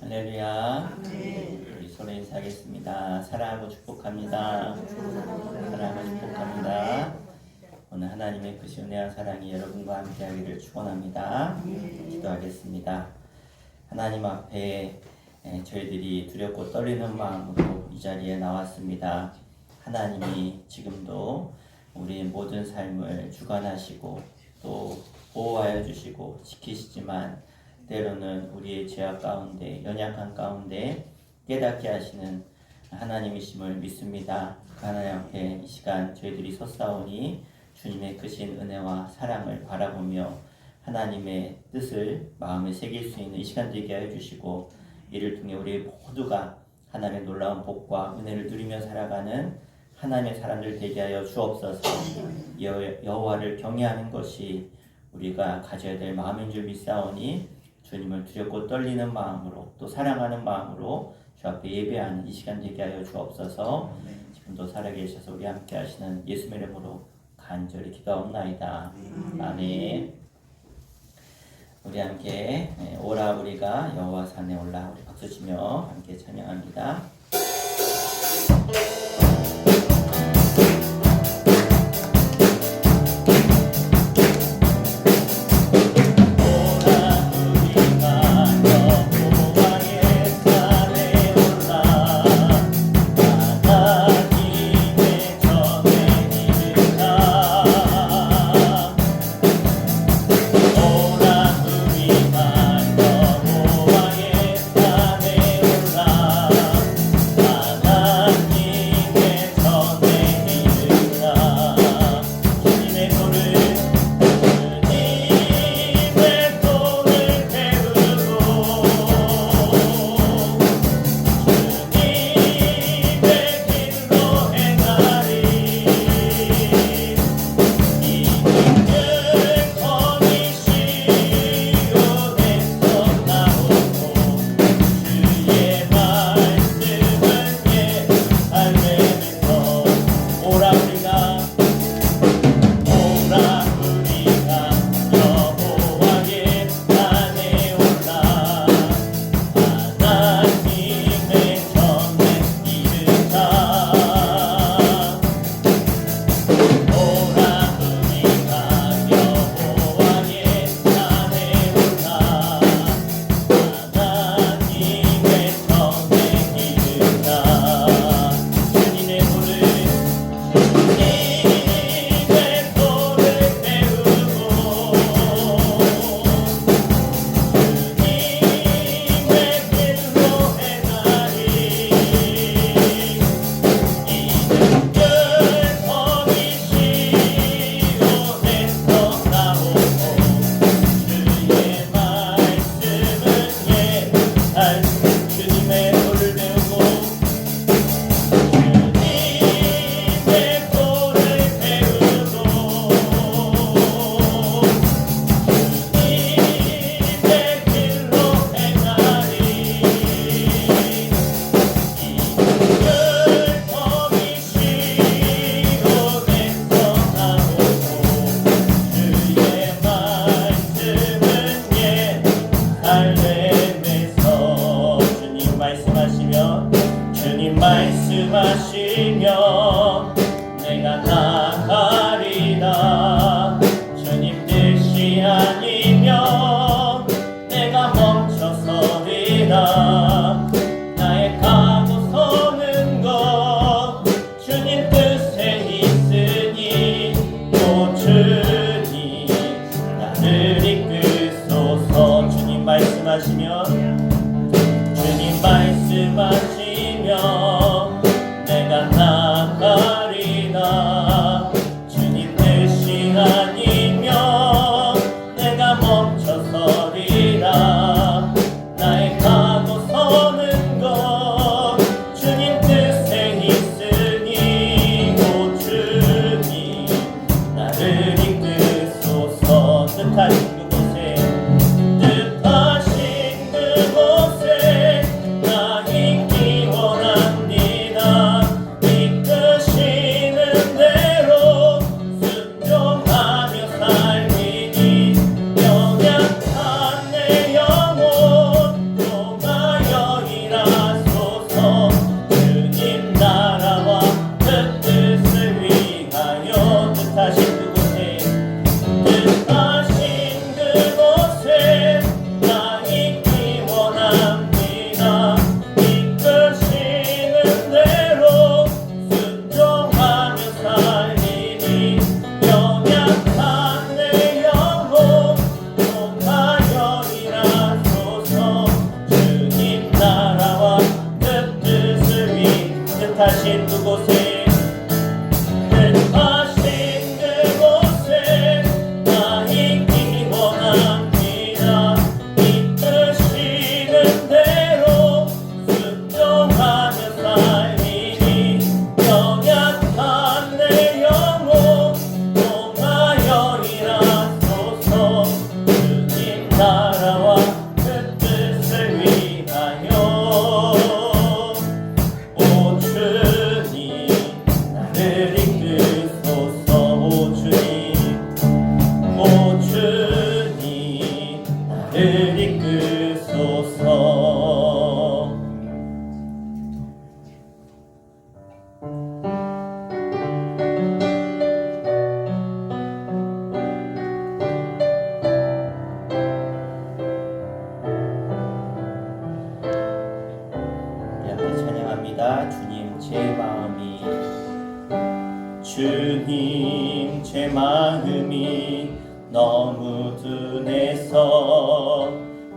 할렐루야. 우리 서로 인사하겠습니다. 사랑하고 축복합니다. 사랑하고 축복합니다. 오늘 하나님의 크신 은혜와 사랑이 여러분과 함께하기를 축원합니다. 기도하겠습니다. 하나님 앞에 저희들이 두렵고 떨리는 마음으로 이 자리에 나왔습니다. 하나님이 지금도 우리 모든 삶을 주관하시고 또 보호하여 주시고 지키시지만 때로는 우리의 죄악 가운데 연약한 가운데 깨닫게 하시는 하나님이심을 믿습니다. 하나님 앞에 이 시간 저희들이 섰사오니 주님의 크신 은혜와 사랑을 바라보며 하나님의 뜻을 마음에 새길 수 있는 이 시간 되게 하여 주시고 이를 통해 우리 모두가 하나님의 놀라운 복과 은혜를 누리며 살아가는 하나님의 사람들 되게 하여 주옵소서. 여호와를 경외하는 것이 우리가 가져야 될 마음인 줄 믿사오니 주님을 두렵고 떨리는 마음으로 또 사랑하는 마음으로 주 앞에 예배하는 이 시간 되게 하여 주옵소서. 지금도 살아계셔서 우리 함께 하시는 예수의 이름으로 간절히 기도하옵나이다. 아멘. 우리 함께 오라 우리가 여호와 산에 올라 우리 박수치며 함께 찬양합니다. 말씀하시며 내가 나가리라. 주님 뜻이 아니면 내가 멈춰서리라. 나의 가고 서는 것 주님 뜻에 있으니 또 주님 나를 이끄소서. 주님 말씀하시면 주님 말씀하시면 내가 나가리라. 주님 뜻이 아니면 내가 멈춰서리라. 나의 가고 서는 것 주님 뜻에 있으니 오 주님 나를 이끄소서. 뜻하신 그곳에 뜻하신 그곳에 나 있기 원하니 그곳에 뜻하신 그곳에 나 있기 원합니다. 이끄시는 대로 순종하며 살리니 연약한 내 영혼 통하여 일하소서. 주님 나라와 그 뜻을 위하여 오 주님 나를 이끄소서. 오 주님 나를 이끄소서. 우리 함께 찬양합니다. 주님 제 마음이 주님 제 마음이 너무 둔해서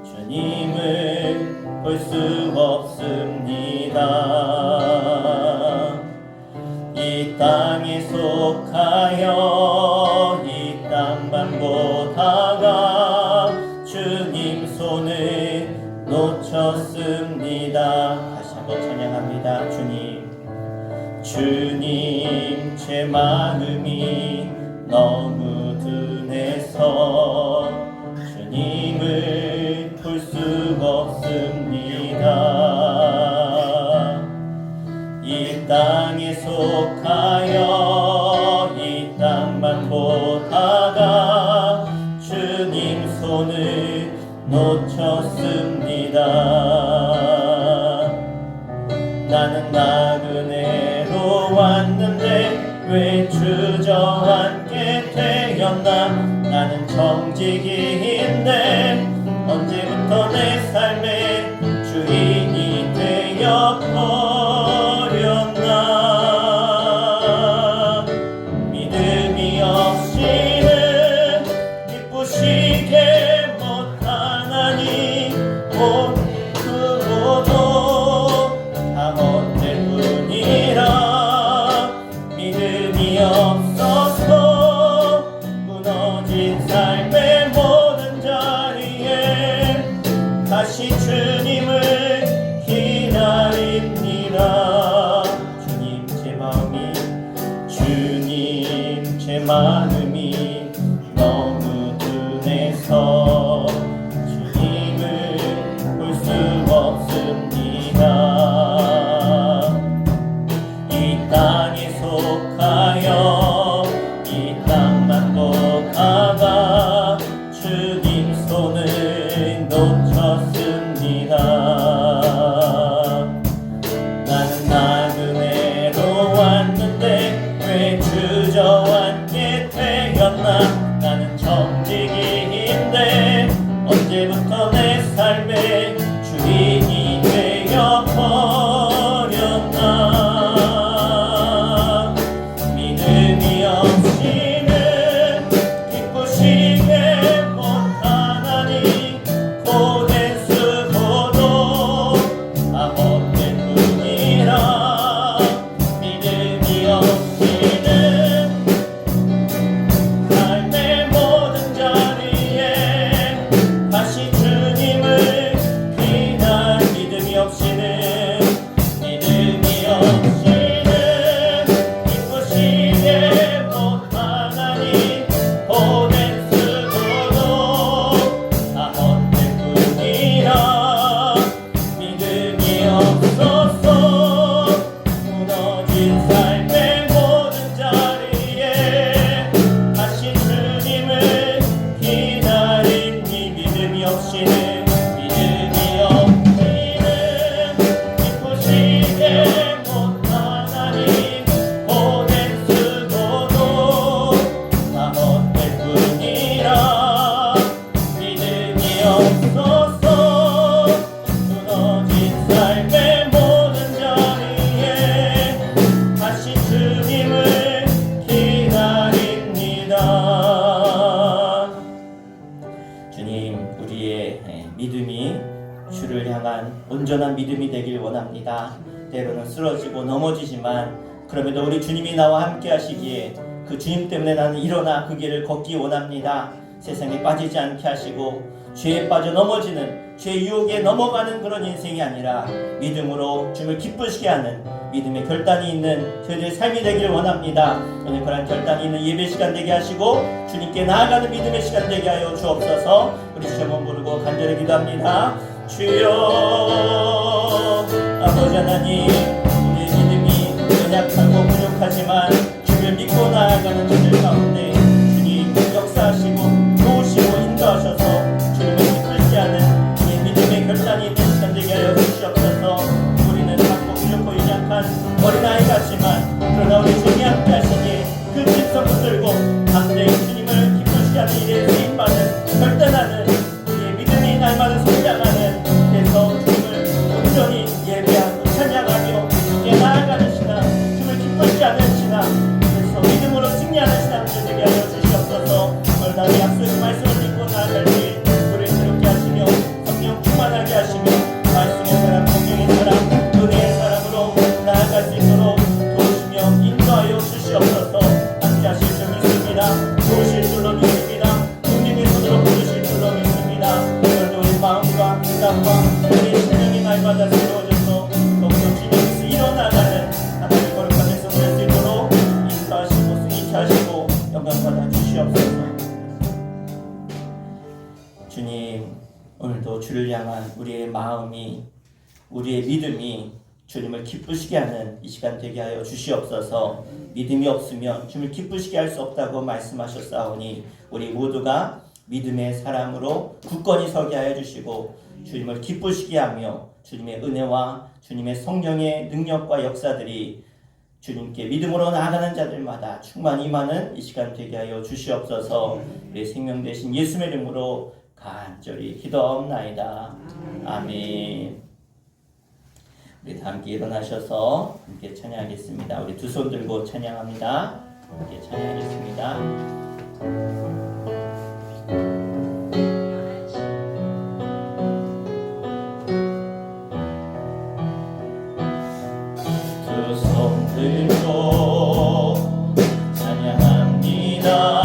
주님을 볼 수 없습니다. 이 땅에 속하여 이 땅만 보다가 주님 손을 놓쳤습니다. 다시 한번 찬양합니다. 주님 제 마음이 너무 둔해서 주님을 볼 수가 없습니다. 이 땅에 속하여 이 땅만 보다가 주님 손을 놓쳤습니다. 나는 나그네로 왔는데 왜 주저앉게 되었나. 나는 정직이인데 언제부터 내 삶의 주인이 되어버렸나. 믿음이 없이는 기쁘시게 못하나니 곧 그것도 다 헛될 뿐이라. 믿음이 없어서 무너진 삶의 모든 자리에 다시 주님을 기다립니다. 주님 제 마음이 너무 둔해서 주님을 볼 수 없습니다. 이 땅에 속하여 이 땅만 보다가 주님 손을 놓쳤습니다. 나는 나그네로 왔는데 왜 주저앉게 되었나. 나는 정직이인데 언제부터 내 삶의 주인이 되어버렸나. 믿음이 없이는 기쁘시게 못하나니 고된 수고도 다 헛된 뿐이라. 믿음이 없이는 삶의 모든 자리에 다시 주님을 믿음이 없이는 기쁘시게 못하나니 고된 수고도 다 헛된 뿐이라. 믿음이 없어서 무너진 삶의 모든 자리에 다시 주님을 기다리니. 믿음이 없이는 기쁘시게 못하나니 고된 수고도 다 헛될 뿐이라. 믿음이 없어서 무너진 삶의 모든 자리에 다시 주님을 기다립니다. 주님 우리의 믿음이 주를 향한 온전한 믿음이 되길 원합니다. 때로는 쓰러지고 넘어지지만 그럼에도 우리 주님이 나와 함께 하시기에 그 주님 때문에 나는 일어나 그 길을 걷기 원합니다. 세상에 빠지지 않게 하시고 죄에 빠져 넘어지는 죄 유혹에 넘어가는 그런 인생이 아니라 믿음으로 주님을 기쁘시게 하는 믿음의 결단이 있는 저희들의 삶이 되기를 원합니다. 오늘 그런 결단이 있는 예배 시간 되게 하시고 주님께 나아가는 믿음의 시간 되게 하여 주옵소서. 우리 시험은 부르고 간절히 기도합니다. 주여 아버지 하나님, 우리의 믿음이 연약하고 부족하지만 주를 믿고 나아가는 저들 가운데 주님 역사하시고 도우시고 인도하셔서 주님을 기쁘시게 하는 이 믿음의 결단이 있는 시간 되게 하여 주시옵소서. 우리는 작고 부족하고 연약한 어린아이 같지만 그러나 우리 주님이 함께 하시기에 그 짐승 붙들고 담대히 주님을 기쁘시게 하는 일에 쓰임받은 결단하는 우리의 믿음이 날마다 성장하는 그래서 주님을 온전히 예배하고 찬양하며 주께 나아가는 신앙, 주님을 기쁘시게 하는 신앙, 그래서 믿음으로 승리하는 신앙 되게 하여 주시옵소서. 오늘 나의 약속의 말씀을 믿고 나아갈 때 우리를 새롭게 하시며 성령 충만하게 하시며 말씀의 사람, 성령의 사람, 은혜의 사람으로 나아갈 수 있도록 도우시며 인도하여 주시옵소서. 함께 하실 줄 믿습니다. 도우실 줄로 믿습니다. 국민의 손으로 부르실 줄로 믿습니다. 오늘도 우리 마음과 생각과 우리 심령이 날마다 새로워져서 더욱더 주님께서 일어나가는 하나님 거룩한 백성을 할 수 있도록 인도하시고 승리케 하시고 영광받아 주시옵소서. 주님, 오늘도 주를 향한 우리의 마음이, 우리의 믿음이 주님을 기쁘시게 하는 이 시간 되게 하여 주시옵소서. 믿음이 없으면 주님을 기쁘시게 할 수 없다고 말씀하셨사오니 우리 모두가 믿음의 사람으로 굳건히 서게 하여 주시고 주님을 기쁘시게 하며 주님의 은혜와 주님의 성령의 능력과 역사들이 주님께 믿음으로 나아가는 자들마다 충만히 임하는 이 시간 되게 하여 주시옵소서. 우리 생명 되신 예수의 이름으로 간절히 기도하옵나이다. 아멘. 우리 다 함께 일어나셔서 함께 찬양하겠습니다. 우리 두 손 들고 찬양합니다. 함께 찬양하겠습니다. 두 손 들고 찬양합니다.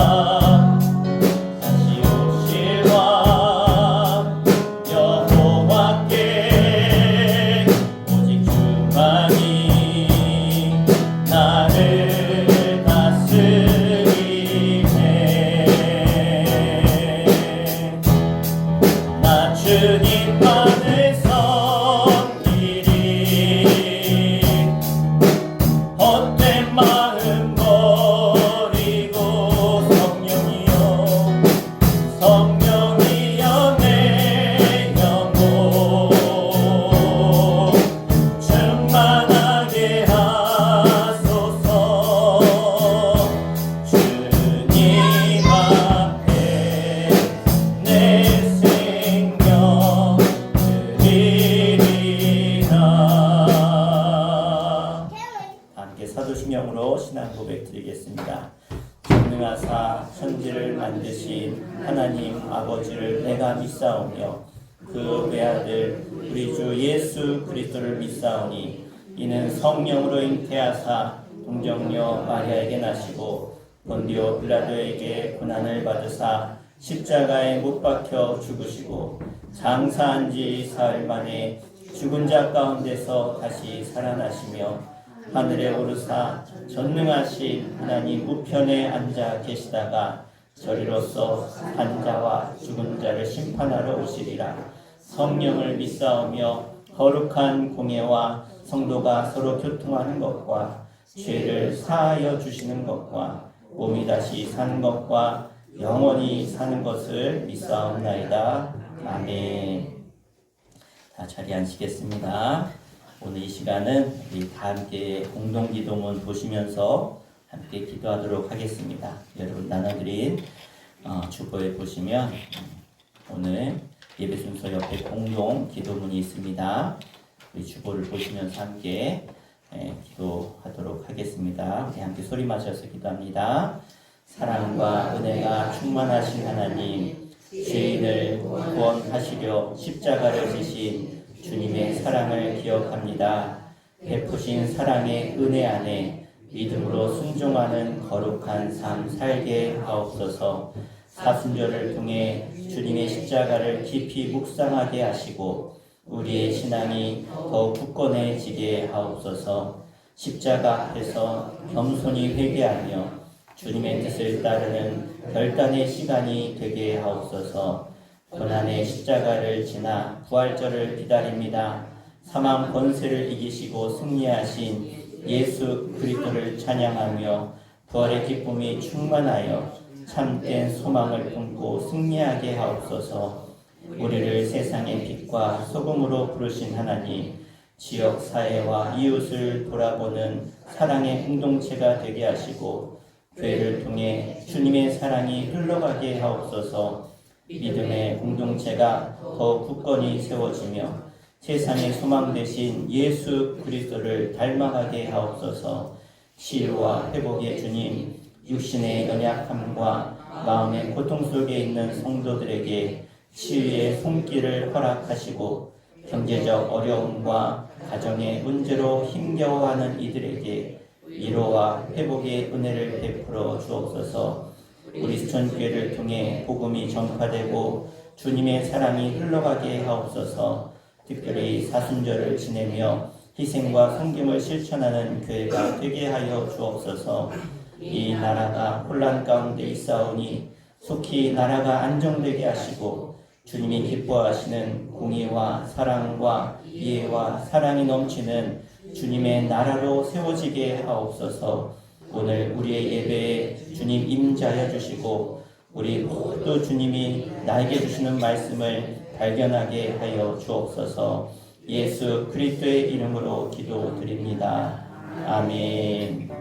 사도신경으로 신앙 고백 드리겠습니다. 전능하사 천지를 만드신 하나님 아버지를 내가 믿사오며 그 외아들 우리 주 예수 그리스도를 믿사오니 이는 성령으로 잉태하사 동정녀 마리아에게 나시고 본디오 빌라도에게 고난을 받으사 십자가에 못 박혀 죽으시고 장사한 지 사흘 만에 죽은 자 가운데서 다시 살아나시며 하늘에 오르사 전능하신 하나님 우편에 앉아 계시다가 저리로서 산 자와 죽은 자를 심판하러 오시리라. 성령을 믿사오며 거룩한 공예와 성도가 서로 교통하는 것과 죄를 사하여 주시는 것과 몸이 다시 사는 것과 영원히 사는 것을 믿사옵나이다. 아멘. 다 자리에 앉으시겠습니다. 오늘 이 시간은 우리 다 함께 공동기도문 보시면서 함께 기도하도록 하겠습니다. 여러분 나눠드린 주보에 보시면 오늘 예배 순서 옆에 공동 기도문이 있습니다. 우리 주보를 보시면서 함께 기도하도록 하겠습니다. 우리 함께 소리 마셔서 기도합니다. 사랑과 은혜가 충만하신 하나님, 죄인을 구원하시려 십자가를 지신 주님의 사랑을 기억합니다. 베푸신 사랑의 은혜 안에 믿음으로 순종하는 거룩한 삶 살게 하옵소서. 사순절을 통해 주님의 십자가를 깊이 묵상하게 하시고 우리의 신앙이 더욱 굳건해지게 하옵소서. 십자가 앞에서 겸손히 회개하며 주님의 뜻을 따르는 결단의 시간이 되게 하옵소서. 고난의 십자가를 지나 부활절을 기다립니다. 사망 권세를 이기시고 승리하신 예수 그리스도를 찬양하며 부활의 기쁨이 충만하여 참된 소망을 품고 승리하게 하옵소서. 우리를 세상의 빛과 소금으로 부르신 하나님, 지역 사회와 이웃을 돌아보는 사랑의 공동체가 되게 하시고 교회를 통해 주님의 사랑이 흘러가게 하옵소서. 믿음의 공동체가 더 굳건히 세워지며 세상의 소망 되신 예수 그리스도를 닮아가게 하옵소서. 치유와 회복의 주님, 육신의 연약함과 마음의 고통 속에 있는 성도들에게 치유의 손길을 허락하시고 경제적 어려움과 가정의 문제로 힘겨워하는 이들에게 위로와 회복의 은혜를 베풀어 주옵소서. 우리 수천교회를 통해 복음이 전파되고 주님의 사랑이 흘러가게 하옵소서. 특별히 사순절을 지내며 희생과 섬김을 실천하는 교회가 되게 하여 주옵소서. 이 나라가 혼란 가운데 있사오니 속히 나라가 안정되게 하시고 주님이 기뻐하시는 공의와 사랑과 이해와 사랑이 넘치는 주님의 나라로 세워지게 하옵소서. 오늘 우리의 예배에 주님 임자여 주시고 우리 모두 주님이 나에게 주시는 말씀을 발견하게 하여 주옵소서. 예수 그리스도의 이름으로 기도드립니다. 아멘.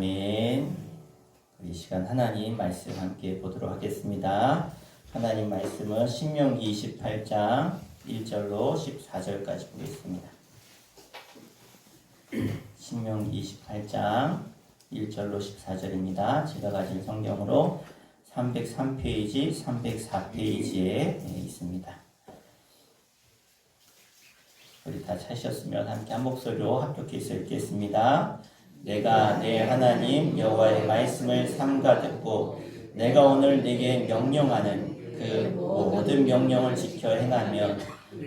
아멘. 이 시간 하나님 말씀 함께 보도록 하겠습니다. 하나님 말씀은 신명기 28장 1절로 14절까지 보겠습니다. 신명기 28장 1절로 14절입니다. 제가 가진 성경으로 303페이지, 304페이지에 있습니다. 우리 다 찾으셨으면 함께 한 목소리로 합독해서 읽겠습니다. 내가 내 하나님 여호와의 말씀을 삼가 듣고 내가 오늘 네게 명령하는 그 모든 명령을 지켜 행하면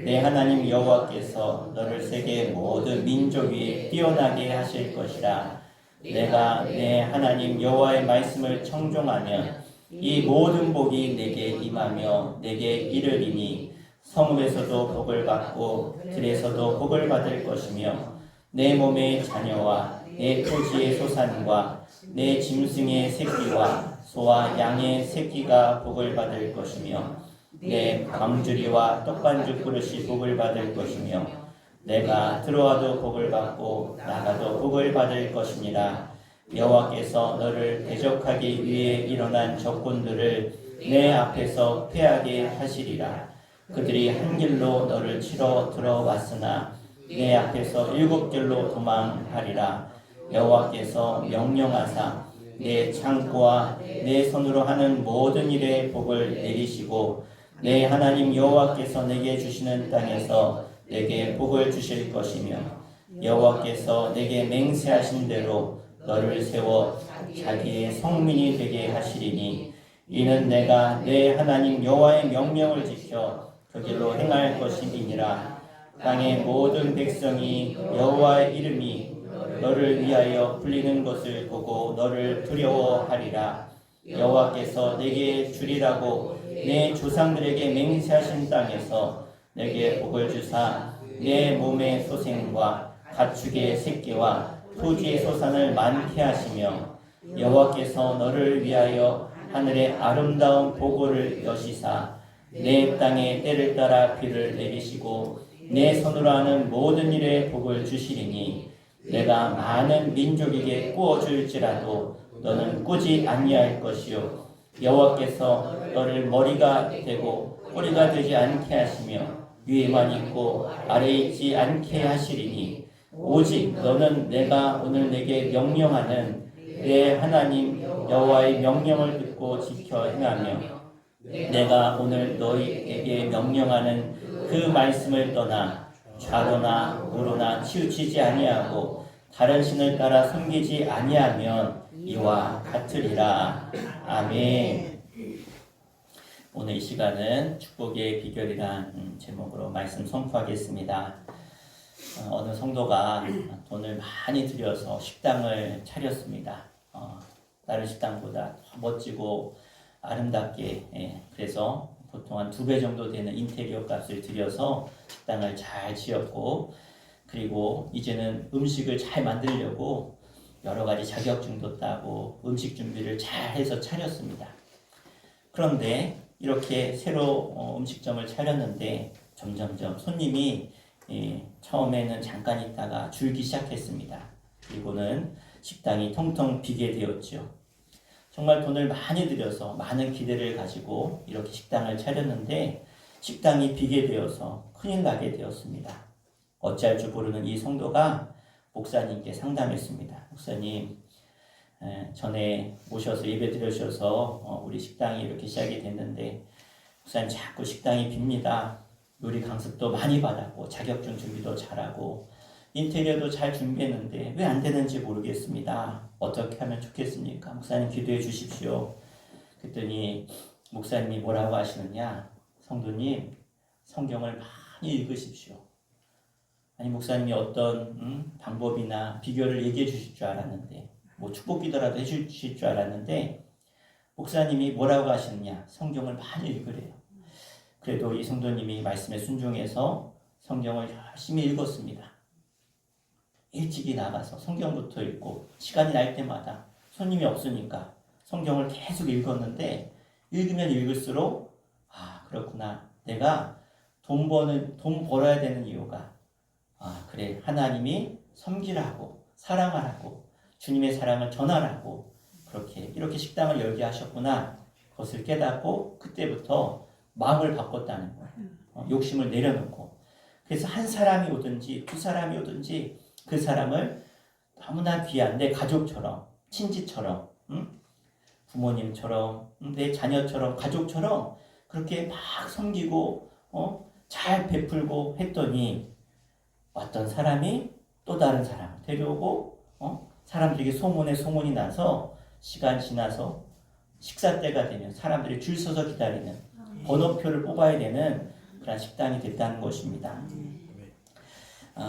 내 하나님 여호와께서 너를 세계 모든 민족 위에 뛰어나게 하실 것이라. 내가 내 하나님 여호와의 말씀을 청종하면 이 모든 복이 내게 임하며 내게 이르리니 성읍에서도 복을 받고 들에서도 복을 받을 것이며 내 몸의 자녀와 내 토지의 소산과 내 짐승의 새끼와 소와 양의 새끼가 복을 받을 것이며 내 광주리와 떡반죽 그릇이 복을 받을 것이며 내가 들어와도 복을 받고 나가도 복을 받을 것이니라. 여호와께서 너를 대적하기 위해 일어난 적군들을 내 앞에서 패하게 하시리라. 그들이 한 길로 너를 치러 들어왔으나 내 앞에서 7길로 도망하리라. 여호와께서 명령하사 내 창고와 내 손으로 하는 모든 일에 복을 내리시고 내 하나님 여호와께서 내게 주시는 땅에서 내게 복을 주실 것이며 여호와께서 내게 맹세하신 대로 너를 세워 자기의 성민이 되게 하시리니 이는 내가 내 하나님 여호와의 명령을 지켜 그 길로 행할 것임이니라. 땅의 모든 백성이 여호와의 이름이 너를 위하여 불리는 것을 보고 너를 두려워하리라. 여호와께서 내게 주리라고 내 조상들에게 맹세하신 땅에서 내게 복을 주사 내 몸의 소생과 가축의 새끼와 토지의 소산을 많게 하시며 여호와께서 너를 위하여 하늘의 아름다운 보고를 여시사 내 땅에 때를 따라 비를 내리시고 내 손으로 하는 모든 일에 복을 주시리니 내가 많은 민족에게 꾸어줄지라도 너는 꾸지 아니할 것이요 여호와께서 너를 머리가 되고 꼬리가 되지 않게 하시며 위에만 있고 아래에 있지 않게 하시리니 오직 너는 내가 오늘 내게 명령하는 내 하나님 여호와의 명령을 듣고 지켜 행하며 내가 오늘 너희에게 명령하는 그 말씀을 떠나 좌로나 우로나 치우치지 아니하고 다른 신을 따라 섬기지 아니하면 이와 같으리라. 아멘. 오늘 이 시간은 축복의 비결이란 제목으로 말씀 선포하겠습니다. 어느 성도가 돈을 많이 들여서 식당을 차렸습니다. 다른 식당보다 더 멋지고 아름답게, 그래서 보통 한 2배 정도 되는 인테리어 값을 들여서 식당을 잘 지었고, 그리고 이제는 음식을 잘 만들려고 여러 가지 자격증도 따고 음식 준비를 잘 해서 차렸습니다. 그런데 이렇게 새로 음식점을 차렸는데 점점점 손님이 처음에는 잠깐 있다가 줄기 시작했습니다. 그리고는 식당이 텅텅 비게 되었죠. 정말 돈을 많이 들여서 많은 기대를 가지고 이렇게 식당을 차렸는데 식당이 비게 되어서 큰일 나게 되었습니다. 어찌할 줄 모르는 이 성도가 목사님께 상담했습니다. 목사님, 전에 오셔서 예배 드려주셔서 우리 식당이 이렇게 시작이 됐는데 목사님 자꾸 식당이 빕니다. 요리 강습도 많이 받았고 자격증 준비도 잘하고 인테리어도 잘 준비했는데 왜 안 되는지 모르겠습니다. 어떻게 하면 좋겠습니까? 목사님 기도해 주십시오. 그랬더니 목사님이 뭐라고 하시느냐? 성도님, 성경을 많이 읽으십시오. 아니 목사님이 어떤 방법이나 비결을 얘기해 주실 줄 알았는데 뭐 축복 기도라도 해 주실 줄 알았는데 목사님이 뭐라고 하시느냐? 성경을 많이 읽으래요. 그래도 이 성도님이 말씀에 순종해서 성경을 열심히 읽었습니다. 일찍이 나가서 성경부터 읽고 시간이 날 때마다 손님이 없으니까 성경을 계속 읽었는데 읽으면 읽을수록 그렇구나. 내가 돈 벌어야 되는 이유가 그래, 하나님이 섬기라고 사랑하라고 주님의 사랑을 전하라고 이렇게 식당을 열게 하셨구나. 그것을 깨닫고 그때부터 마음을 바꿨다는 거예요. 욕심을 내려놓고. 그래서 한 사람이 오든지 두 사람이 오든지 그 사람을 너무나 귀한 내 가족처럼, 친지처럼, 부모님처럼, 내 자녀처럼, 가족처럼 그렇게 막 섬기고 잘 베풀고 했더니 어떤 사람이 또 다른 사람을 데려오고 사람들에게 소문이 나서 시간 지나서 식사 때가 되면 사람들이 줄 서서 기다리는 번호표를 뽑아야 되는 그런 식당이 됐다는 것입니다.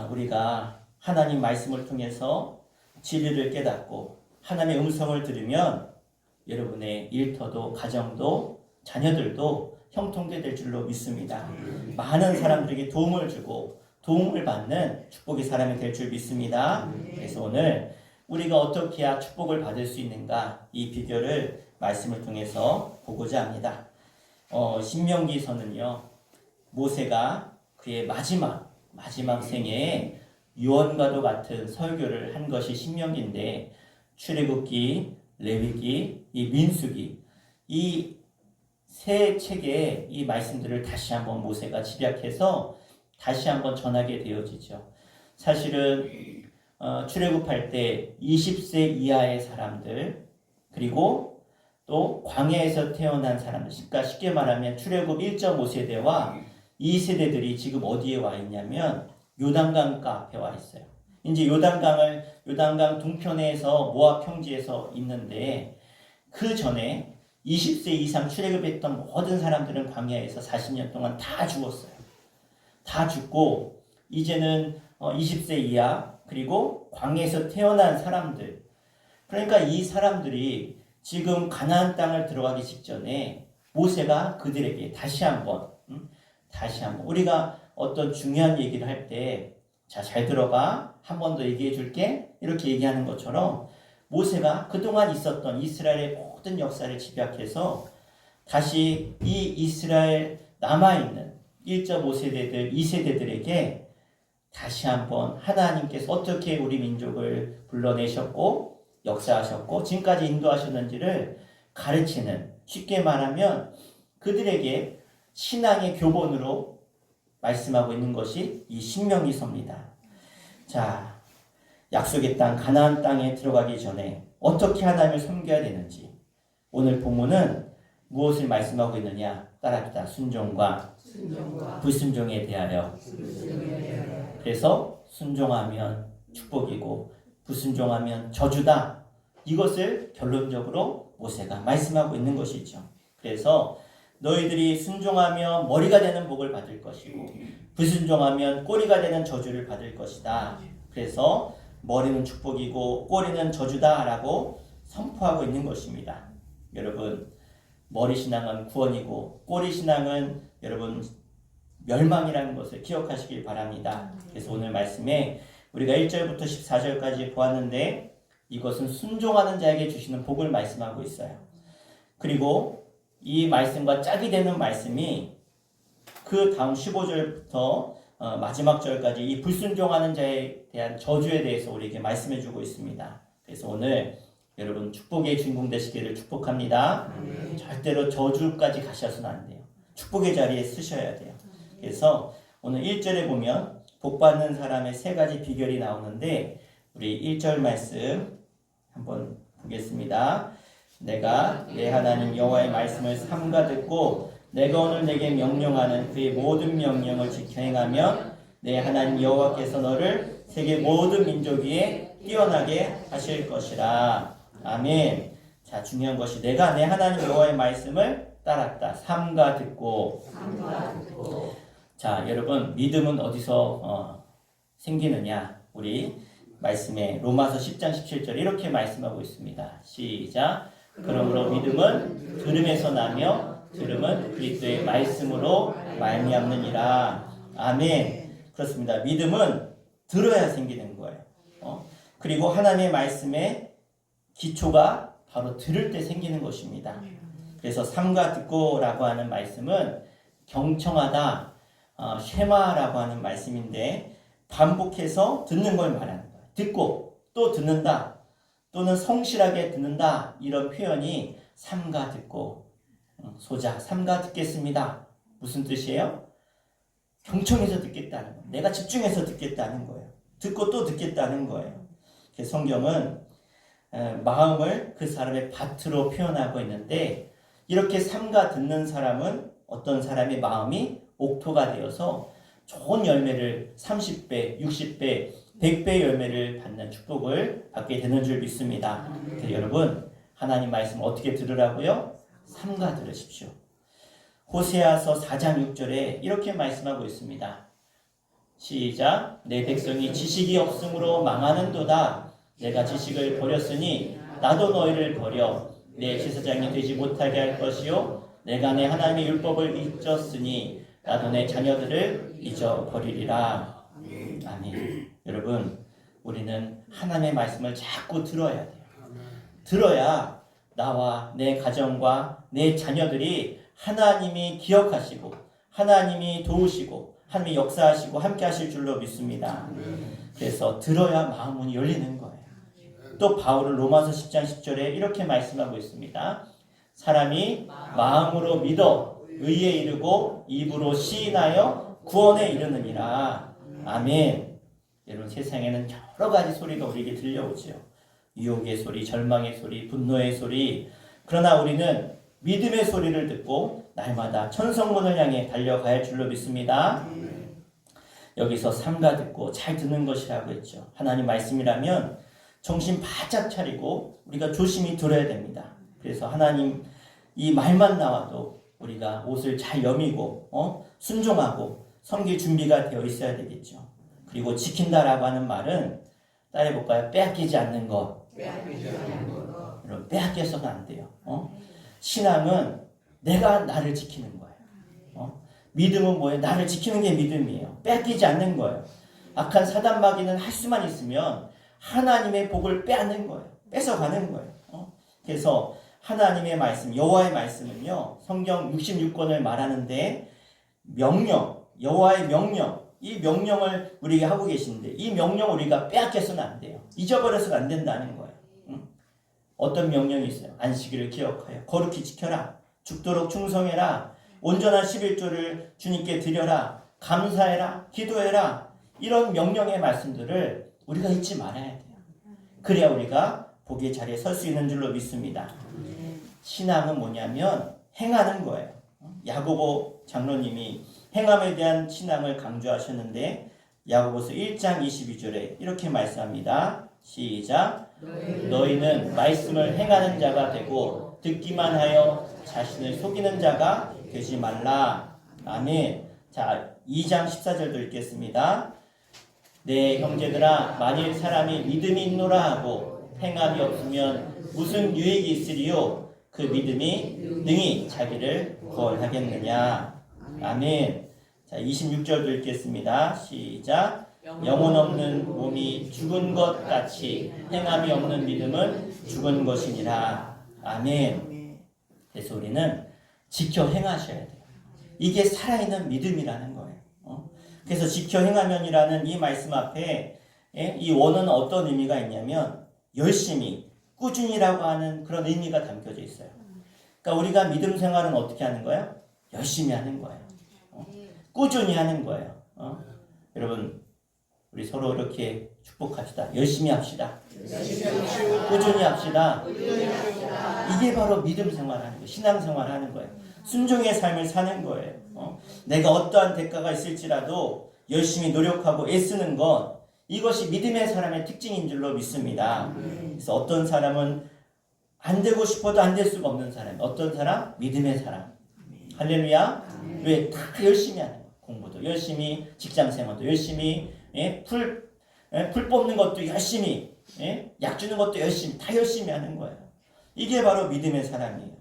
우리가 하나님 말씀을 통해서 진리를 깨닫고 하나님의 음성을 들으면 여러분의 일터도 가정도 자녀들도 형통되게 될 줄로 믿습니다. 많은 사람들에게 도움을 주고 도움을 받는 축복의 사람이 될 줄 믿습니다. 그래서 오늘 우리가 어떻게 해야 축복을 받을 수 있는가 이 비결을 말씀을 통해서 보고자 합니다. 신명기서는요, 모세가 그의 마지막 생애에 유언과도 같은 설교를 한 것이 신명기인데 출애굽기, 레위기, 이 민수기 이 세 책의 이 말씀들을 다시 한번 모세가 집약해서 다시 한번 전하게 되어지죠. 사실은 출애굽할 때 20세 이하의 사람들 그리고 또 광야에서 태어난 사람들, 그러니까 쉽게 말하면 출애굽 1.5세대와 2세대들이 지금 어디에 와 있냐면 요단강 앞에 와 있어요. 이제 요단강 동편에서 모압 평지에서 있는데 그 전에 20세 이상 출애굽했던 모든 사람들은 광야에서 40년 동안 다 죽었어요. 다 죽고 이제는 20세 이하 그리고 광야에서 태어난 사람들, 그러니까 이 사람들이 지금 가나안 땅을 들어가기 직전에 모세가 그들에게 다시 한번 우리가 어떤 중요한 얘기를 할 때 잘 들어봐, 한 번 더 얘기해 줄게 이렇게 얘기하는 것처럼 모세가 그동안 있었던 이스라엘의 모든 역사를 집약해서 다시 이 이스라엘 남아있는 1.5세대들, 2세대들에게 다시 한번 하나님께서 어떻게 우리 민족을 불러내셨고 역사하셨고 지금까지 인도하셨는지를 가르치는 쉽게 말하면 그들에게 신앙의 교본으로 말씀하고 있는 것이 이 신명기서입니다. 자, 약속의 땅 가나안 땅에 들어가기 전에 어떻게 하나님을 섬겨야 되는지 오늘 본문은 무엇을 말씀하고 있느냐? 따라합시다. 순종과 불순종에 대하여. 그래서 순종하면 축복이고 불순종하면 저주다. 이것을 결론적으로 모세가 말씀하고 있는 것이죠. 그래서 너희들이 순종하며 머리가 되는 복을 받을 것이고 불순종하면 꼬리가 되는 저주를 받을 것이다. 그래서 머리는 축복이고 꼬리는 저주다라고 선포하고 있는 것입니다. 여러분, 머리 신앙은 구원이고 꼬리 신앙은 여러분 멸망이라는 것을 기억하시길 바랍니다. 그래서 오늘 말씀에 우리가 1절부터 14절까지 보았는데 이것은 순종하는 자에게 주시는 복을 말씀하고 있어요. 그리고 이 말씀과 짝이 되는 말씀이 그 다음 15절부터 마지막 절까지 이 불순종하는 자에 대한 저주에 대해서 우리에게 말씀해 주고 있습니다. 그래서 오늘 여러분 축복의 주인공 되시기를 축복합니다. 절대로 저주까지 가셔서는 안 돼요. 축복의 자리에 쓰셔야 돼요. 그래서 오늘 1절에 보면 복받는 사람의 세 가지 비결이 나오는데 우리 1절 말씀 한번 보겠습니다. 내가 내 하나님 여호와의 말씀을 삼가 듣고 내가 오늘 내게 명령하는 그의 모든 명령을 지켜 행하면 내 하나님 여호와께서 너를 세계 모든 민족 위에 뛰어나게 하실 것이라. 아멘. 자, 중요한 것이 내가 내 하나님 여호와의 말씀을 따랐다. 삼가 듣고. 자, 여러분 믿음은 어디서 생기느냐? 우리 말씀에 로마서 10장 17절 이렇게 말씀하고 있습니다. 시작. 그러므로 믿음은 들음에서 나며 들음은 그리스도의 말씀으로 말미암느니라. 아멘. 그렇습니다. 믿음은 들어야 생기는 거예요. 그리고 하나님의 말씀의 기초가 바로 들을 때 생기는 것입니다. 그래서 삼가 듣고라고 하는 말씀은 경청하다, 쉐마라고 하는 말씀인데 반복해서 듣는 걸 말하는 거예요. 듣고 또 듣는다 또는 성실하게 듣는다 이런 표현이 삼가 듣고 소자 삼가 듣겠습니다. 무슨 뜻이에요? 경청해서 듣겠다는 거예요. 내가 집중해서 듣겠다는 거예요. 듣고 또 듣겠다는 거예요. 성경은 마음을 그 사람의 밭으로 표현하고 있는데 이렇게 삼가 듣는 사람은 어떤 사람의 마음이 옥토가 되어서 좋은 열매를 30배, 60배, 100배의 열매를 받는 축복을 받게 되는 줄 믿습니다. 여러분 하나님 말씀 어떻게 들으라고요? 삼가 들으십시오. 호세아서 4장 6절에 이렇게 말씀하고 있습니다. 시작. 내 백성이 지식이 없으므로 망하는도다. 내가 지식을 버렸으니 나도 너희를 버려 내 제사장이 되지 못하게 할 것이요 내가 내 하나님의 율법을 잊었으니 나도 내 자녀들을 잊어버리리라. 아멘. 여러분 우리는 하나님의 말씀을 자꾸 들어야 돼요. 들어야 나와 내 가정과 내 자녀들이 하나님이 기억하시고 하나님이 도우시고 하나님이 역사하시고 함께 하실 줄로 믿습니다. 그래서 들어야 마음 문이 열리는 거예요. 또 바울은 로마서 10장 10절에 이렇게 말씀하고 있습니다. 사람이 마음으로 믿어 의에 이르고 입으로 시인하여 구원에 이르느니라. 아멘. 여러분 세상에는 여러 가지 소리가 우리에게 들려오죠. 유혹의 소리, 절망의 소리, 분노의 소리. 그러나 우리는 믿음의 소리를 듣고 날마다 천성문을 향해 달려가야 할 줄로 믿습니다. 여기서 삼가 듣고 잘 듣는 것이라고 했죠. 하나님 말씀이라면 정신 바짝 차리고 우리가 조심히 들어야 됩니다. 그래서 하나님 이 말만 나와도 우리가 옷을 잘 여미고 순종하고 섬길 준비가 되어 있어야 되겠죠. 그리고 지킨다라고 하는 말은 따라해볼까요? 빼앗기지 않는 것. 여러분 빼앗겨서는 안 돼요. 신앙은 내가 나를 지키는 거예요. 믿음은 뭐예요? 나를 지키는 게 믿음이에요. 빼앗기지 않는 거예요. 악한 사단마귀는 할 수만 있으면 하나님의 복을 빼앗는 거예요. 뺏어가는 거예요. 그래서 하나님의 말씀, 여호와의 말씀은요, 성경 66권을 말하는데 명령, 여호와의 명령, 이 명령을 우리에게 하고 계시는데 이 명령을 우리가 빼앗겨서는 안 돼요. 잊어버려서는 안 된다는 거예요. 어떤 명령이 있어요. 안식일을 기억하여 거룩히 지켜라. 죽도록 충성해라. 온전한 11조를 주님께 드려라. 감사해라. 기도해라. 이런 명령의 말씀들을 우리가 잊지 말아야 돼요. 그래야 우리가 복의 자리에 설 수 있는 줄로 믿습니다. 신앙은 뭐냐면 행하는 거예요. 야고보 장로님이 행함에 대한 신앙을 강조하셨는데 야고보서 1장 22절에 이렇게 말씀합니다. 시작. 너희는 말씀을 행하는 자가 되고 듣기만 하여 자신을 속이는 자가 되지 말라. 아멘. 자, 2장 14절도 읽겠습니다. 내 형제들아, 만일 사람이 믿음이 있노라 하고 행함이 없으면 무슨 유익이 있으리요? 그 믿음이 능히 자기를 구원하겠느냐. 아멘. 자, 26절도 읽겠습니다. 시작. 영혼 없는 몸이 죽은 것 같이 행함이 없는 믿음은 죽은 것이니라. 아멘. 그래서 우리는 지켜 행하셔야 돼요. 이게 살아있는 믿음이라는 거예요. 그래서 지켜 행하면이라는 이 말씀 앞에 이 원어는 어떤 의미가 있냐면 열심히, 꾸준히라고 하는 그런 의미가 담겨져 있어요. 그러니까 우리가 믿음 생활은 어떻게 하는 거예요? 열심히 하는 거예요. 꾸준히 하는 거예요. 여러분, 우리 서로 이렇게 축복합시다. 열심히 합시다. 꾸준히 합시다. 이게 바로 믿음 생활하는 거예요. 신앙 생활하는 거예요. 순종의 삶을 사는 거예요. 내가 어떠한 대가가 있을지라도 열심히 노력하고 애쓰는 것, 이것이 믿음의 사람의 특징인 줄로 믿습니다. 그래서 어떤 사람은 안 되고 싶어도 안 될 수가 없는 사람, 어떤 사람? 믿음의 사람. 할렐루야. 왜? 다 열심히 하는 거예요. 공부도 열심히, 직장생활도 열심히, 풀 뽑는 것도 열심히, 약 주는 것도 열심히, 다 열심히 하는 거예요. 이게 바로 믿음의 사람이에요.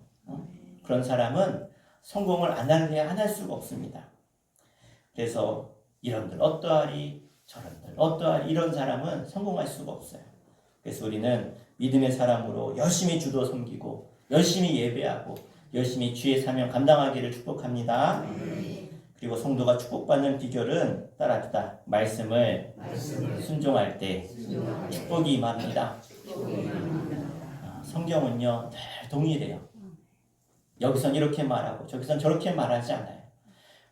그런 사람은 성공을 안 할 수가 없습니다. 그래서 이런들 어떠하리, 저런들 어떠하리, 이런 사람은 성공할 수가 없어요. 그래서 우리는 믿음의 사람으로 열심히 주도 섬기고 열심히 예배하고 열심히 주의 사명 감당하기를 축복합니다. 그리고 성도가 축복받는 비결은 따라합시다. 말씀을 순종할 때 축복이 임합니다. 성경은요 늘 동일해요. 여기선 이렇게 말하고 저기선 저렇게 말하지 않아요.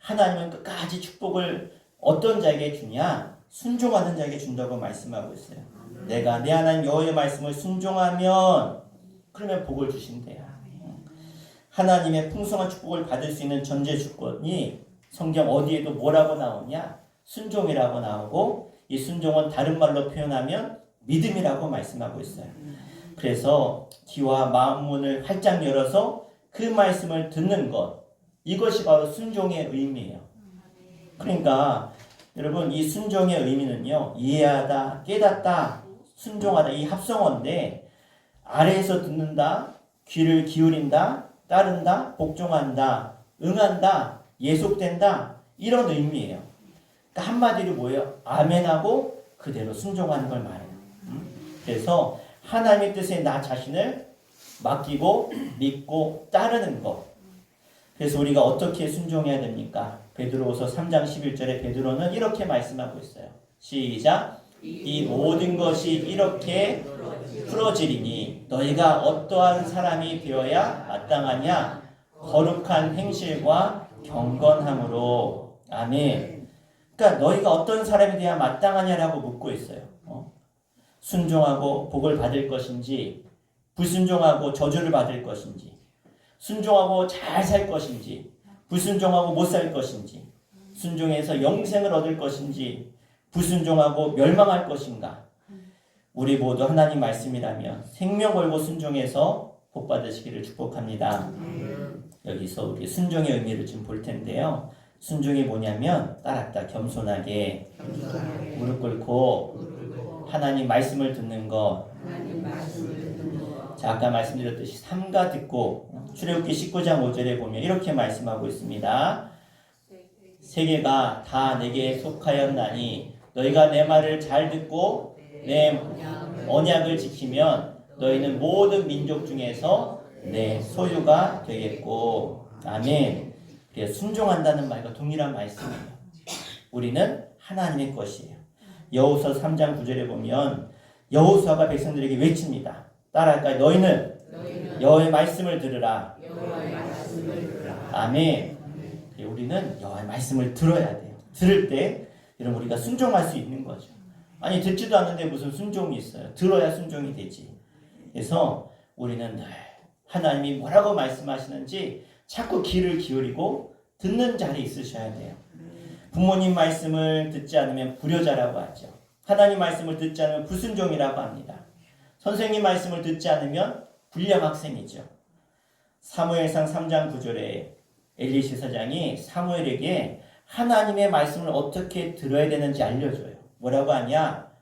하나님은 끝까지 축복을 어떤 자에게 주냐? 순종하는 자에게 준다고 말씀하고 있어요. 내가 내 하나님 여호와의 말씀을 순종하면 그러면 복을 주신대요. 하나님의 풍성한 축복을 받을 수 있는 전제 조건이 성경 어디에도 뭐라고 나오냐? 순종이라고 나오고, 이 순종은 다른 말로 표현하면 믿음이라고 말씀하고 있어요. 그래서 귀와 마음 문을 활짝 열어서 그 말씀을 듣는 것, 이것이 바로 순종의 의미예요. 그러니까 여러분, 이 순종의 의미는요, 이해하다, 깨닫다, 순종하다, 이 합성어인데 아래에서 듣는다, 귀를 기울인다, 따른다, 복종한다, 응한다, 예속된다, 이런 의미예요. 그러니까 한마디로 뭐예요? 아멘하고 그대로 순종하는 걸 말해요. 그래서 하나님의 뜻에 나 자신을 맡기고 믿고 따르는 것. 그래서 우리가 어떻게 순종해야 됩니까? 베드로후서 3장 11절에 베드로는 이렇게 말씀하고 있어요. 시작. 이 모든 것이 이렇게 풀어지리니 너희가 어떠한 사람이 되어야 마땅하냐? 거룩한 행실과 경건함으로. 아멘. 그러니까 너희가 어떤 사람이 되어야 마땅하냐라고 묻고 있어요. 순종하고 복을 받을 것인지, 불순종하고 저주를 받을 것인지, 순종하고 잘 살 것인지, 불순종하고 못 살 것인지, 순종해서 영생을 얻을 것인지, 불순종하고 멸망할 것인가. 우리 모두 하나님 말씀이라면 생명 걸고 순종해서 복 받으시기를 축복합니다. 여기서 우리 순종의 의미를 좀 볼 텐데요. 순종이 뭐냐면 따랐다, 겸손하게 무릎 꿇고 하나님 말씀을 듣는 것. 자, 아까 말씀드렸듯이 삼가 듣고, 출애굽기 19장 5절에 보면 이렇게 말씀하고 있습니다. 세계가 다 내게 속하였나니 너희가 내 말을 잘 듣고 내 언약을 지키면 너희는 모든 민족 중에서 내 소유가 되겠고. 아멘. 그래서 순종한다는 말과 동일한 말씀이에요. 우리는 하나님의 것이에요. 여호수아 3장 9절에 보면 여호수아가 백성들에게 외칩니다. 따라할까요? 너희는 여호와의 말씀을 들으라. 아멘. 우리는 여호와의 말씀을 들어야 돼요. 들을 때 여러분 우리가 순종할 수 있는 거죠. 아니 듣지도 않는데 무슨 순종이 있어요. 들어야 순종이 되지. 그래서 우리는 늘 하나님이 뭐라고 말씀하시는지 자꾸 귀를 기울이고 듣는 자리에 있으셔야 돼요. 부모님 말씀을 듣지 않으면 불효자라고 하죠. 하나님 말씀을 듣지 않으면 불순종이라고 합니다. 선생님 말씀을 듣지 않으면 불량 학생이죠. 사무엘상 3장 9절에 엘리 제사장이 사무엘에게 하나님의 말씀을 어떻게 들어야 되는지 알려줘요. 뭐라고 하냐?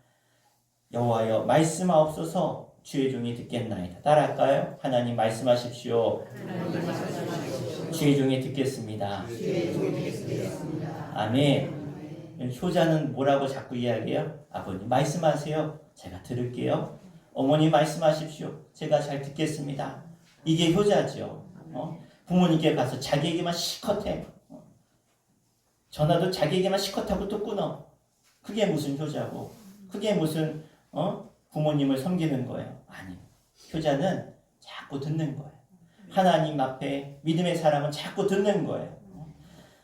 여호와여 말씀하옵소서 주의 종이 듣겠나이다. 따라할까요? 하나님 말씀하십시오. 주의 종이 듣겠습니다. 아멘. 효자는 뭐라고 자꾸 이야기해요? 아버님 말씀하세요. 제가 들을게요. 어머니 말씀하십시오. 제가 잘 듣겠습니다. 이게 효자죠. 부모님께 가서 자기에게만 실컷 해. 전화도 자기에게만 실컷 하고 또 끊어. 그게 무슨 효자고, 그게 무슨 부모님을 섬기는 거예요. 아니, 효자는 자꾸 듣는 거예요. 하나님 앞에 믿음의 사람은 자꾸 듣는 거예요.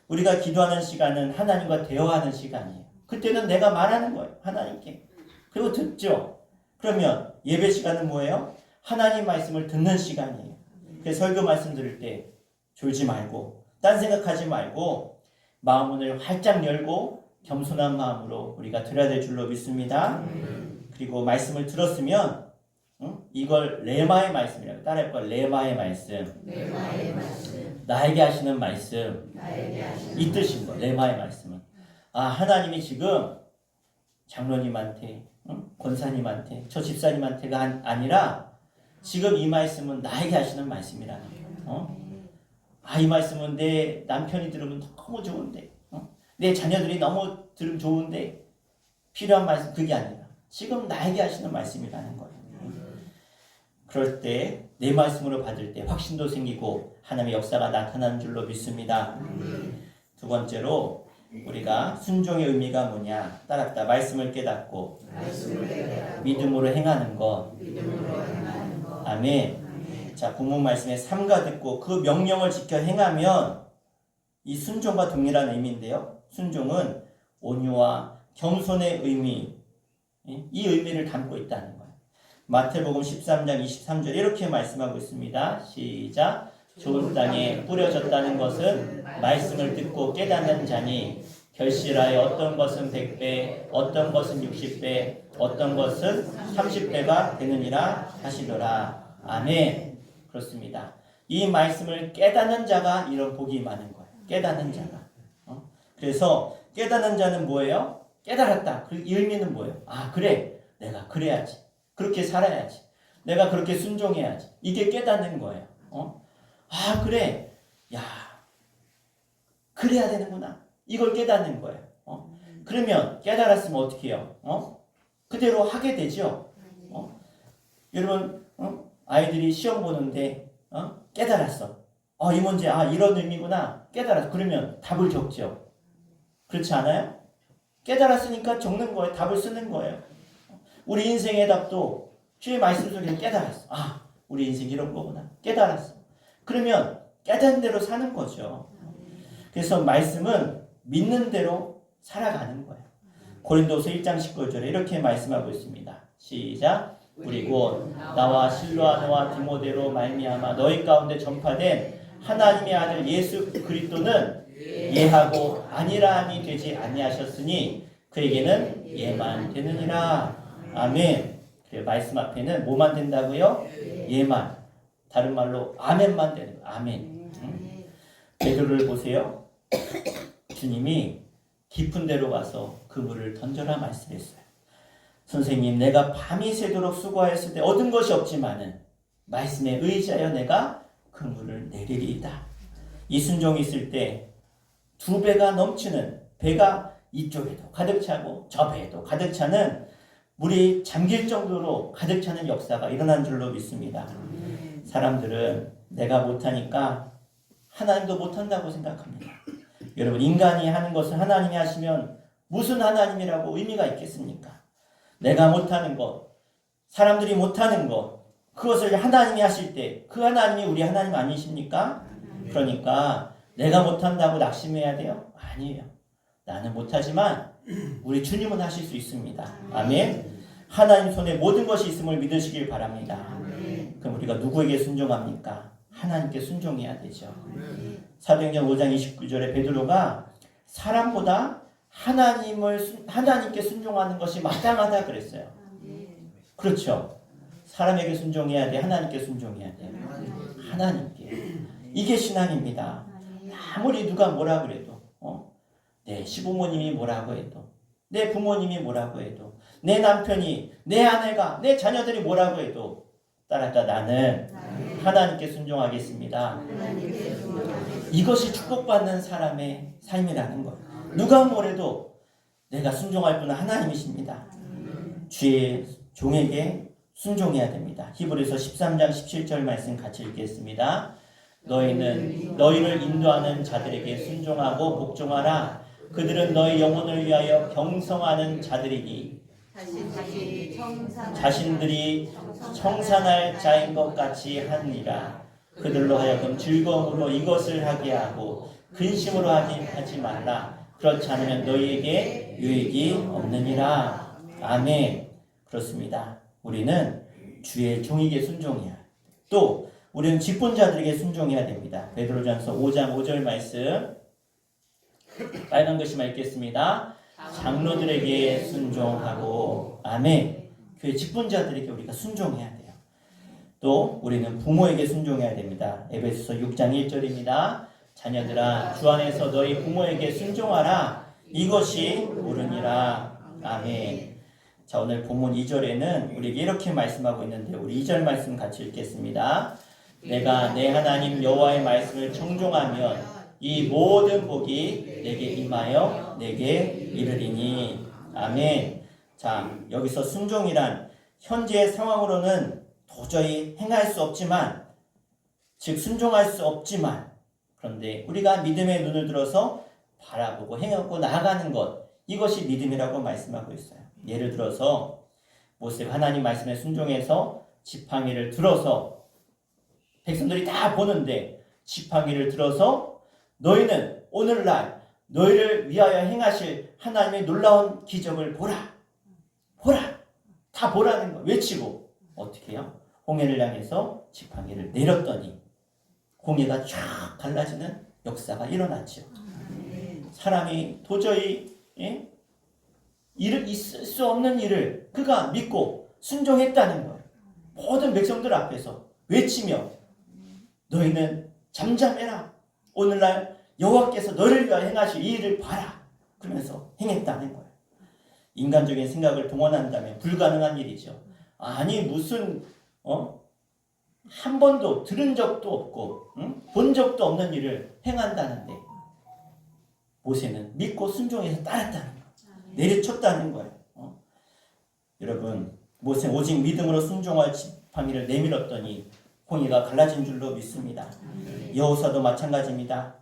우리가 기도하는 시간은 하나님과 대화하는 시간이에요. 그때는 내가 말하는 거예요. 하나님께. 그리고 듣죠. 그러면 예배 시간은 뭐예요? 하나님 말씀을 듣는 시간이에요. 그래서 설교 말씀 들을 때 졸지 말고 딴 생각하지 말고 마음문을 활짝 열고 겸손한 마음으로 우리가 들어야 될 줄로 믿습니다. 그리고 말씀을 들었으면 이걸 레마의 말씀이라고 따라할 거야. 레마의 말씀. 나에게 하시는 말씀. 이 뜻인 거야. 레마의 말씀은. 아, 하나님이 지금 장로님한테, 권사님한테, 저 집사님한테가 아니라 지금 이 말씀은 나에게 하시는 말씀이라는 거예요. 아, 이 말씀은 내 남편이 들으면 너무 좋은데, 내 자녀들이 너무 들으면 좋은데 필요한 말씀 그게 아니라 지금 나에게 하시는 말씀이라는 거예요. 그럴 때 내 말씀으로 받을 때 확신도 생기고 하나님의 역사가 나타나는 줄로 믿습니다. 두 번째로 우리가 순종의 의미가 뭐냐? 따랐다. 말씀을 깨닫고 믿음으로 행하는 것. 아멘. 자, 본문 말씀에 삼가 듣고 그 명령을 지켜 행하면 이 순종과 동일한 의미인데요. 순종은 온유와 겸손의 의미, 이 의미를 담고 있다는 거예요. 마태복음 13장 23절 이렇게 말씀하고 있습니다. 시작. 좋은 땅에 뿌려졌다는 것은 말씀을 듣고 깨닫는 자니 결실하여 어떤 것은 100배, 어떤 것은 60배, 어떤 것은 30배가 되느니라 하시더라. 아멘. 그렇습니다. 이 말씀을 깨닫는 자가 이런 복이 많은 거예요. 깨닫는 자가. 그래서 깨닫는 자는 뭐예요? 깨달았다. 그 의미는 뭐예요? 아, 그래. 내가 그래야지. 그렇게 살아야지. 내가 그렇게 순종해야지. 이게 깨닫는 거예요. 아, 그래. 야, 그래야 되는구나. 이걸 깨닫는 거예요. 그러면 깨달았으면 어떻게 해요? 그대로 하게 되죠. 여러분, 아이들이 시험 보는데 깨달았어. 이 문제, 이런 의미구나. 깨달았어. 그러면 답을 적죠. 그렇지 않아요? 깨달았으니까 적는 거예요. 답을 쓰는 거예요. 우리 인생의 답도 주의 말씀 속에 깨달았어. 우리 인생 이런 거구나. 깨달았어. 그러면 깨달은 대로 사는 거죠. 그래서 말씀은 믿는 대로 살아가는 거예요. 고린도서 1장 19절에 이렇게 말씀하고 있습니다. 시작. 우리 곧 나와 실로아노와 디모데로 말미암아 너희 가운데 전파된 하나님의 아들 예수 그리스도는 예하고 아니라함이 되지 아니하셨으니 그에게는 예만 되느니라. 아멘. 그래, 말씀 앞에는 뭐만 된다고요? 예만. 다른 말로 아멘만 되는 거예요. 아멘. 베드로를 보세요. 주님이 깊은 데로 가서 그물을 던져라 말씀했어요. 선생님, 내가 밤이 새도록 수고하였을 때 얻은 것이 없지만은 말씀에 의지하여 내가 그물을 내리리이다. 이 순종이 있을 때 2배가 넘치는 배가 이쪽에도 가득 차고 저 배에도 가득 차는 물이 잠길 정도로 가득 차는 역사가 일어난 줄로 믿습니다. 사람들은 내가 못하니까 하나님도 못한다고 생각합니다. 여러분, 인간이 하는 것을 하나님이 하시면 무슨 하나님이라고 의미가 있겠습니까? 내가 못하는 것, 사람들이 못하는 것, 그것을 하나님이 하실 때 그 하나님이 우리 하나님 아니십니까? 그러니까 내가 못한다고 낙심해야 돼요? 아니에요. 나는 못하지만 우리 주님은 하실 수 있습니다. 아멘. 하나님 손에 모든 것이 있음을 믿으시길 바랍니다. 그럼 우리가 누구에게 순종합니까? 하나님께 순종해야 되죠. 사도행전 5장 29절에 베드로가 사람보다 하나님께 순종하는 것이 마땅하다 그랬어요. 그렇죠. 사람에게 순종해야 돼. 하나님께 순종해야 돼. 하나님께. 이게 신앙입니다. 아무리 누가 뭐라 그래도 내 시부모님이 뭐라고 해도 내 부모님이 뭐라고 해도 내 남편이 내 아내가 내 자녀들이 뭐라고 해도 따랐다 나는 하나님께 순종하겠습니다. 이것이 축복받는 사람의 삶이라는 것. 누가 뭐래도 내가 순종할 분은 하나님이십니다. 주의 종에게 순종해야 됩니다. 히브리서 13장 17절 말씀 같이 읽겠습니다. 너희를 인도하는 자들에게 순종하고 복종하라. 그들은 너희 영혼을 위하여 경성하는 자들이니 자신들이 청산할 자인 것 같이 하니라. 그들로 하여금 즐거움으로 이것을 하게 하고 근심으로 하지 말라. 그렇지 않으면 너희에게 유익이 없느니라. 아멘. 그렇습니다. 우리는 주의 종에게 순종해야 또 우리는 직분자들에게 순종해야 됩니다. 베드로전서 5장 5절 말씀 빨간 글씨만 읽겠습니다. 장로들에게 순종하고 아멘. 교회 직분자들에게 우리가 순종해야 돼요. 또 우리는 부모에게 순종해야 됩니다. 에베소서 6장 1절입니다. 자녀들아 주 안에서 너희 부모에게 순종하라. 이것이 옳으니라. 아멘. 자, 오늘 본문 2절에는 우리에게 이렇게 말씀하고 있는데 우리 2절 말씀 같이 읽겠습니다. 내가 내 하나님 여호와의 말씀을 청종하면 이 모든 복이 내게 임하여 내게 이르리니. 아멘. 자, 여기서 순종이란 현재의 상황으로는 도저히 행할 수 없지만 즉 순종할 수 없지만 그런데 우리가 믿음의 눈을 들어서 바라보고 행하고 나아가는 것 이것이 믿음이라고 말씀하고 있어요. 예를 들어서 모세가 하나님 말씀에 순종해서 지팡이를 들어서 백성들이 다 보는데 지팡이를 들어서 너희는 오늘날 너희를 위하여 행하실 하나님의 놀라운 기적을 보라. 보라. 다 보라는 거 외치고 어떻게 해요? 홍해를 향해서 지팡이를 내렸더니 홍해가 쫙 갈라지는 역사가 일어났죠. 사람이 도저히 있을 수 없는 일을 그가 믿고 순종했다는 거예요. 모든 백성들 앞에서 외치며 너희는 잠잠해라. 오늘날 여호와께서 너를 위하여 행하실 이 일을 봐라. 그러면서 행했다는 거예요. 인간적인 생각을 동원한다면 불가능한 일이죠. 아니 무슨 한 번도 들은 적도 없고 본 적도 없는 일을 행한다는데 모세는 믿고 순종해서 따랐다는 거예요. 내리쳤다는 거예요. 여러분 모세는 오직 믿음으로 순종할 지팡이를 내밀었더니 홍해가 갈라진 줄로 믿습니다. 여호수아도 마찬가지입니다.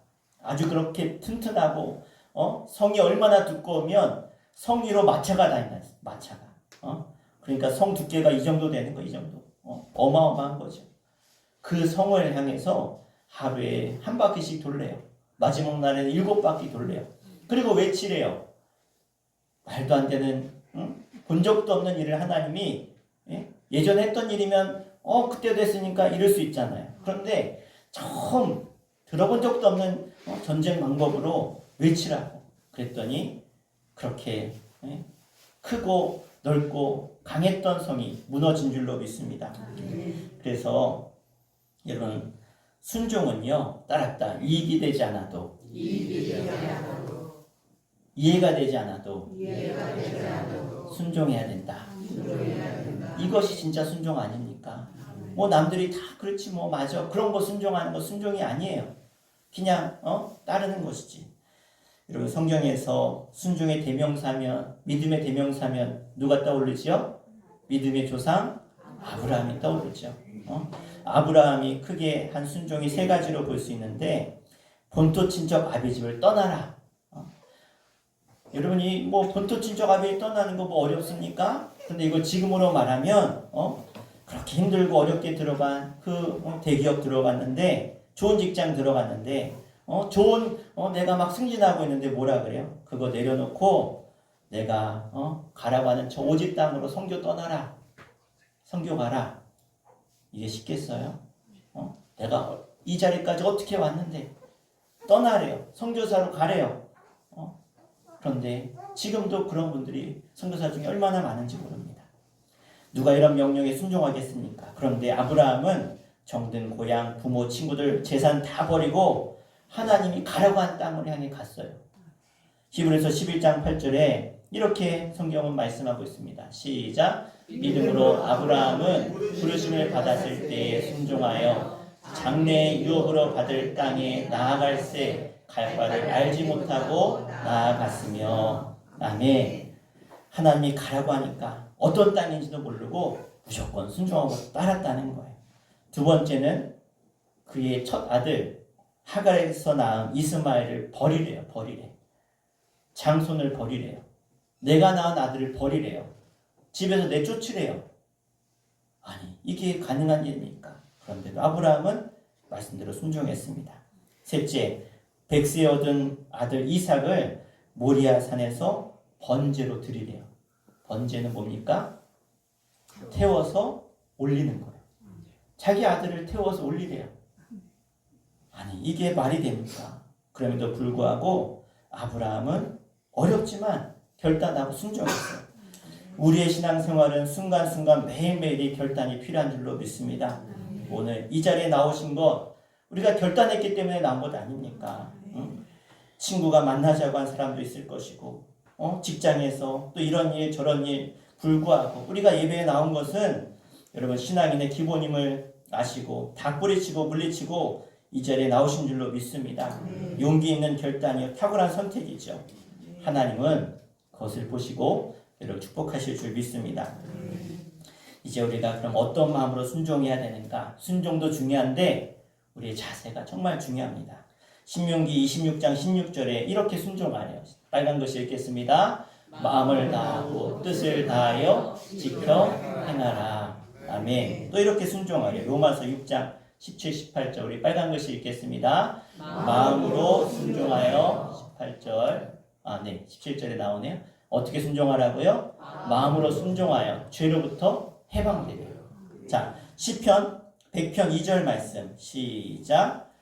아주 그렇게 튼튼하고 성이 얼마나 두꺼우면 성 위로 마차가 다닌다. 마차가. 그러니까 성 두께가 이 정도 되는 거, 이 정도. 어마어마한 거죠. 그 성을 향해서 하루에 한 바퀴씩 돌래요. 마지막 날에는 7바퀴 돌래요. 그리고 외치래요. 말도 안 되는 본 적도 없는 일을 하나님이 예전에 했던 일이면 그때도 했으니까 이럴 수 있잖아요. 그런데 처음 들어본 적도 없는 전쟁 방법으로 외치라고 그랬더니 그렇게 크고 넓고 강했던 성이 무너진 줄로 믿습니다. 그래서 여러분 순종은요 따랐다 이익이 되지 않아도 이해가 되지 않아도 순종해야 된다. 이것이 진짜 순종 아닙니까? 뭐 남들이 다 그렇지 뭐 맞아 그런 거 순종하는 거 순종이 아니에요. 그냥 따르는 것이지. 여러분 성경에서 순종의 대명사면 믿음의 대명사면 누가 떠오르죠? 믿음의 조상 아브라함이 떠오르죠. 아브라함이 크게 한 순종이 3가지로 볼 수 있는데 본토 친척 아비 집을 떠나라. 여러분이 뭐 본토 친척 아비 떠나는 거 뭐 어렵습니까? 근데 이거 지금으로 말하면 그렇게 힘들고 어렵게 들어간 그 대기업 들어갔는데 좋은 직장 들어갔는데 좋은 내가 막 승진하고 있는데 뭐라 그래요? 그거 내려놓고 내가 가라고 하는 저 오직 땅으로 선교 떠나라. 선교 가라. 이게 쉽겠어요? 내가 이 자리까지 어떻게 왔는데 떠나래요. 선교사로 가래요. 그런데 지금도 그런 분들이 선교사 중에 얼마나 많은지 모릅니다. 누가 이런 명령에 순종하겠습니까? 그런데 아브라함은 정든 고향, 부모, 친구들, 재산 다 버리고 하나님이 가라고 한 땅을 향해 갔어요. 히브리서 11장 8절에 이렇게 성경은 말씀하고 있습니다. 시작. 믿음으로 아브라함은 부르심을 받았을 때에 순종하여 장래의 유업으로 받을 땅에 나아갈새 갈 바를 알지 못하고 나아갔으며. 아멘. 하나님이 가라고 하니까 어떤 땅인지도 모르고 무조건 순종하고 따랐다는 거예요. 두 번째는 그의 첫 아들 하갈에서 낳은 이스마엘을 버리래요. 버리래. 장손을 버리래요. 내가 낳은 아들을 버리래요. 집에서 내쫓으래요. 아니, 이게 가능한 일입니까? 그런데도 아브라함은 말씀대로 순종했습니다. 셋째, 백세에 얻은 아들 이삭을 모리아 산에서 번제로 드리래요. 번제는 뭡니까? 태워서 올리는 거예요. 자기 아들을 태워서 올리래요. 아니, 이게 말이 됩니까? 그럼에도 불구하고 아브라함은 어렵지만 결단하고 순종했어요. 우리의 신앙생활은 순간순간 매일매일이 결단이 필요한 줄로 믿습니다. 오늘 이 자리에 나오신 것 우리가 결단했기 때문에 나온 것 아닙니까? 친구가 만나자고 한 사람도 있을 것이고 직장에서 또 이런 일 저런 일 불구하고 우리가 예배에 나온 것은 여러분 신앙인의 기본임을 아시고 다 뿌리치고 물리치고 이 자리에 나오신 줄로 믿습니다. 용기 있는 결단이요 탁월한 선택이죠. 하나님은 그것을 보시고 여러분 축복하실 줄 믿습니다. 이제 우리가 그럼 어떤 마음으로 순종해야 되는가? 순종도 중요한데 우리의 자세가 정말 중요합니다. 신명기 26장 16절에 이렇게 순종하래요. 빨간 글씨 읽겠습니다. 마음을 다하고 뜻을 다하여 지켜 행하라. 아멘. 또 이렇게 순종하래요. 로마서 6장 17, 18절 우리 빨간 글씨 읽겠습니다. 마음으로 순종하여 18절 17절에 나오네요. 어떻게 순종하라고요? 마음으로 순종하여 죄로부터 해방되래요. 자, 시편 100편 2절 말씀 시작.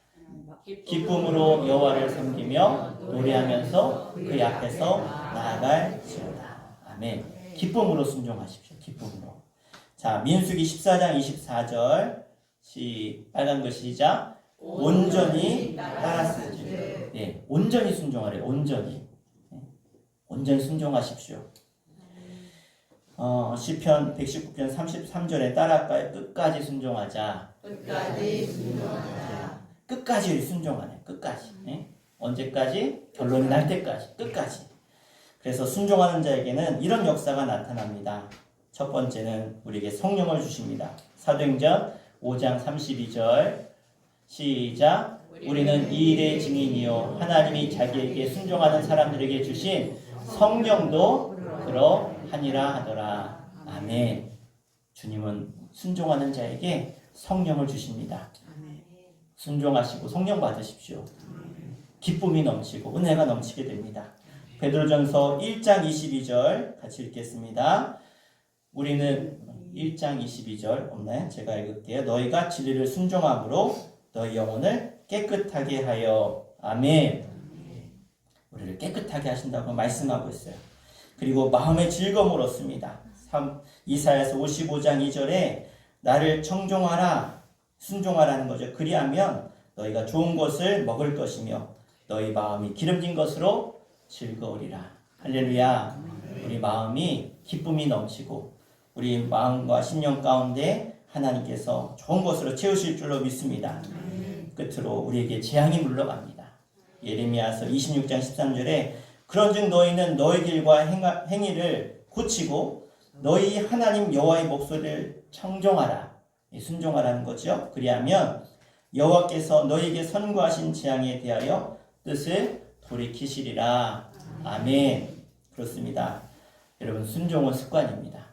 기쁨으로 여호와를 섬기며 노래하면서 그 앞에서 나아갈지어다. 아멘. 기쁨으로 순종하십시오. 기쁨으로. 자, 민수기 14장 24절 빨간 글 시작. 온전히 따랐으니. 네, 온전히 순종하래요. 온전히. 온전히 순종하십시오. 시편 119편 33절에 따라할까요? 끝까지 순종하자. 끝까지 순종하자. 끝까지 순종하네. 끝까지. 네? 언제까지? 결론이 날 때까지. 끝까지. 그래서 순종하는 자에게는 이런 역사가 나타납니다. 첫 번째는 우리에게 성령을 주십니다. 사도행전 5장 32절 시작. 우리는 이 일의 증인이요 하나님이 자기에게 순종하는 사람들에게 주신 성령도 그러하니라 하더라. 아멘. 주님은 순종하는 자에게 성령을 주십니다. 순종하시고 성령 받으십시오. 기쁨이 넘치고 은혜가 넘치게 됩니다. 베드로전서 1장 22절 같이 읽겠습니다. 우리는 1장 22절 없나요? 제가 읽을게요. 너희가 진리를 순종함으로 너희 영혼을 깨끗하게 하여. 아멘. 우리를 깨끗하게 하신다고 말씀하고 있어요. 그리고 마음의 즐거움을 얻습니다. 이사야서 55장 2절에 나를 청종하라 순종하라는 거죠. 그리하면 너희가 좋은 것을 먹을 것이며 너희 마음이 기름진 것으로 즐거우리라. 할렐루야. 우리 마음이 기쁨이 넘치고 우리 마음과 심령 가운데 하나님께서 좋은 것으로 채우실 줄로 믿습니다. 끝으로 우리에게 재앙이 물러갑니다. 예레미야서 26장 13절에 그런즉 너희는 너희 길과 행위를 고치고 너희 하나님 여호와의 목소리를 청종하라. 순종하라는 거죠. 그리하면 여호와께서 너희에게 선고하신 재앙에 대하여 뜻을 돌이키시리라. 아멘. 그렇습니다. 여러분 순종은 습관입니다.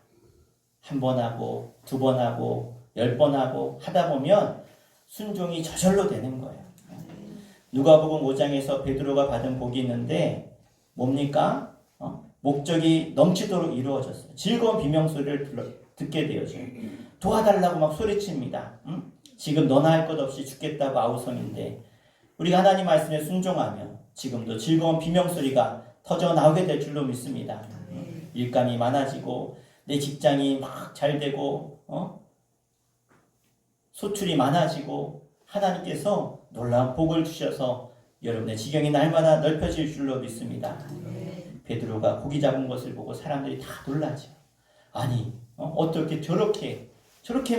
한 번 하고 2번 하고 10번 하고 하다 보면 순종이 저절로 되는 거예요. 누가복음 5장에서 베드로가 받은 복이 있는데 뭡니까? 목적이 넘치도록 이루어졌어요. 즐거운 비명소리를 듣게 되어져요. 도와달라고 막 소리칩니다. 지금 너나 할 것 없이 죽겠다고 아우성인데 우리가 하나님 말씀에 순종하면 지금도 즐거운 비명소리가 터져 나오게 될 줄로 믿습니다. 일감이 많아지고 내 직장이 막 잘 되고 소출이 많아지고 하나님께서 놀라운 복을 주셔서 여러분의 지경이 날마다 넓혀질 줄로 믿습니다. 베드로가 고기 잡은 것을 보고 사람들이 다 놀라죠. 아니 어떻게 저렇게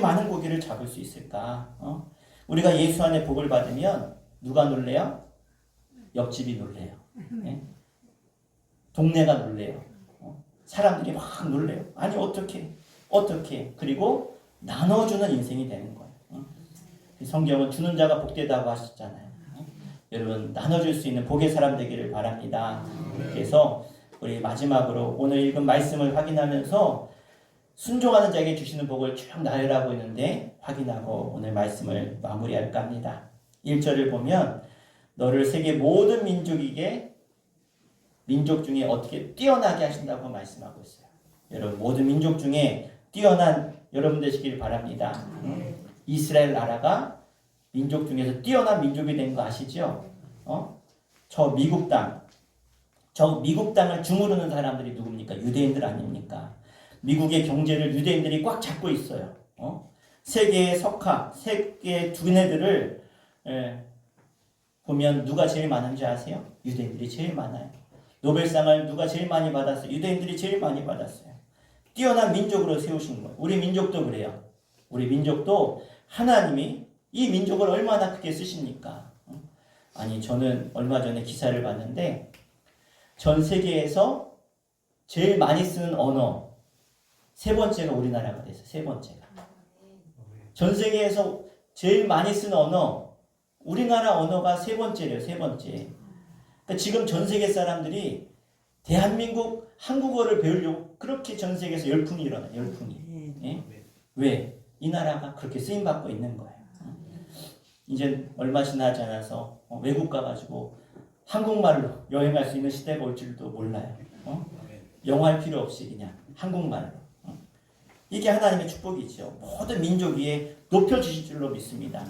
많은 고기를 잡을 수 있을까? 우리가 예수 안에 복을 받으면 누가 놀래요? 옆집이 놀래요. 네? 동네가 놀래요. 사람들이 막 놀래요. 아니 어떻게 그리고 나눠주는 인생이 되는 거예요. 성경은 주는 자가 복되다고 하셨잖아요. 여러분 나눠줄 수 있는 복의 사람 되기를 바랍니다. 그래서 우리 마지막으로 오늘 읽은 말씀을 확인하면서 순종하는 자에게 주시는 복을 쭉 나열하고 있는데 확인하고 오늘 말씀을 마무리할까 합니다. 1절을 보면 너를 세계 모든 민족 중에 어떻게 뛰어나게 하신다고 말씀하고 있어요. 여러분 모든 민족 중에 뛰어난 여러분 되시길 바랍니다. 이스라엘 나라가 민족 중에서 뛰어난 민족이 된 거 아시죠? 저 미국 땅을 주무르는 사람들이 누굽니까? 유대인들 아닙니까? 미국의 경제를 유대인들이 꽉 잡고 있어요. 세계의 석학, 세계의 두뇌들을 보면 누가 제일 많은지 아세요? 유대인들이 제일 많아요. 노벨상을 누가 제일 많이 받았어요? 유대인들이 제일 많이 받았어요. 뛰어난 민족으로 세우신 거예요. 우리 민족도 그래요. 우리 민족도 하나님이 이 민족을 얼마나 크게 쓰십니까? 아니 저는 얼마 전에 기사를 봤는데 전 세계에서 제일 많이 쓰는 언어 3번째가 우리나라가 됐어요. 3번째가. 전 세계에서 제일 많이 쓰는 언어 우리나라 언어가 3번째래요. 3번째. 그러니까 지금 전 세계 사람들이 대한민국 한국어를 배우려고 그렇게 전 세계에서 열풍이 일어나요. 열풍이. 예? 왜? 이 나라가 그렇게 쓰임받고 있는 거예요. 이제 얼마 지나지 않아서 외국 가가지고 한국말로 여행할 수 있는 시대가 올 줄도 몰라요. 영어할 필요 없이 그냥 한국말로. 이게 하나님의 축복이죠. 모든 민족 위에 높여주실 줄로 믿습니다.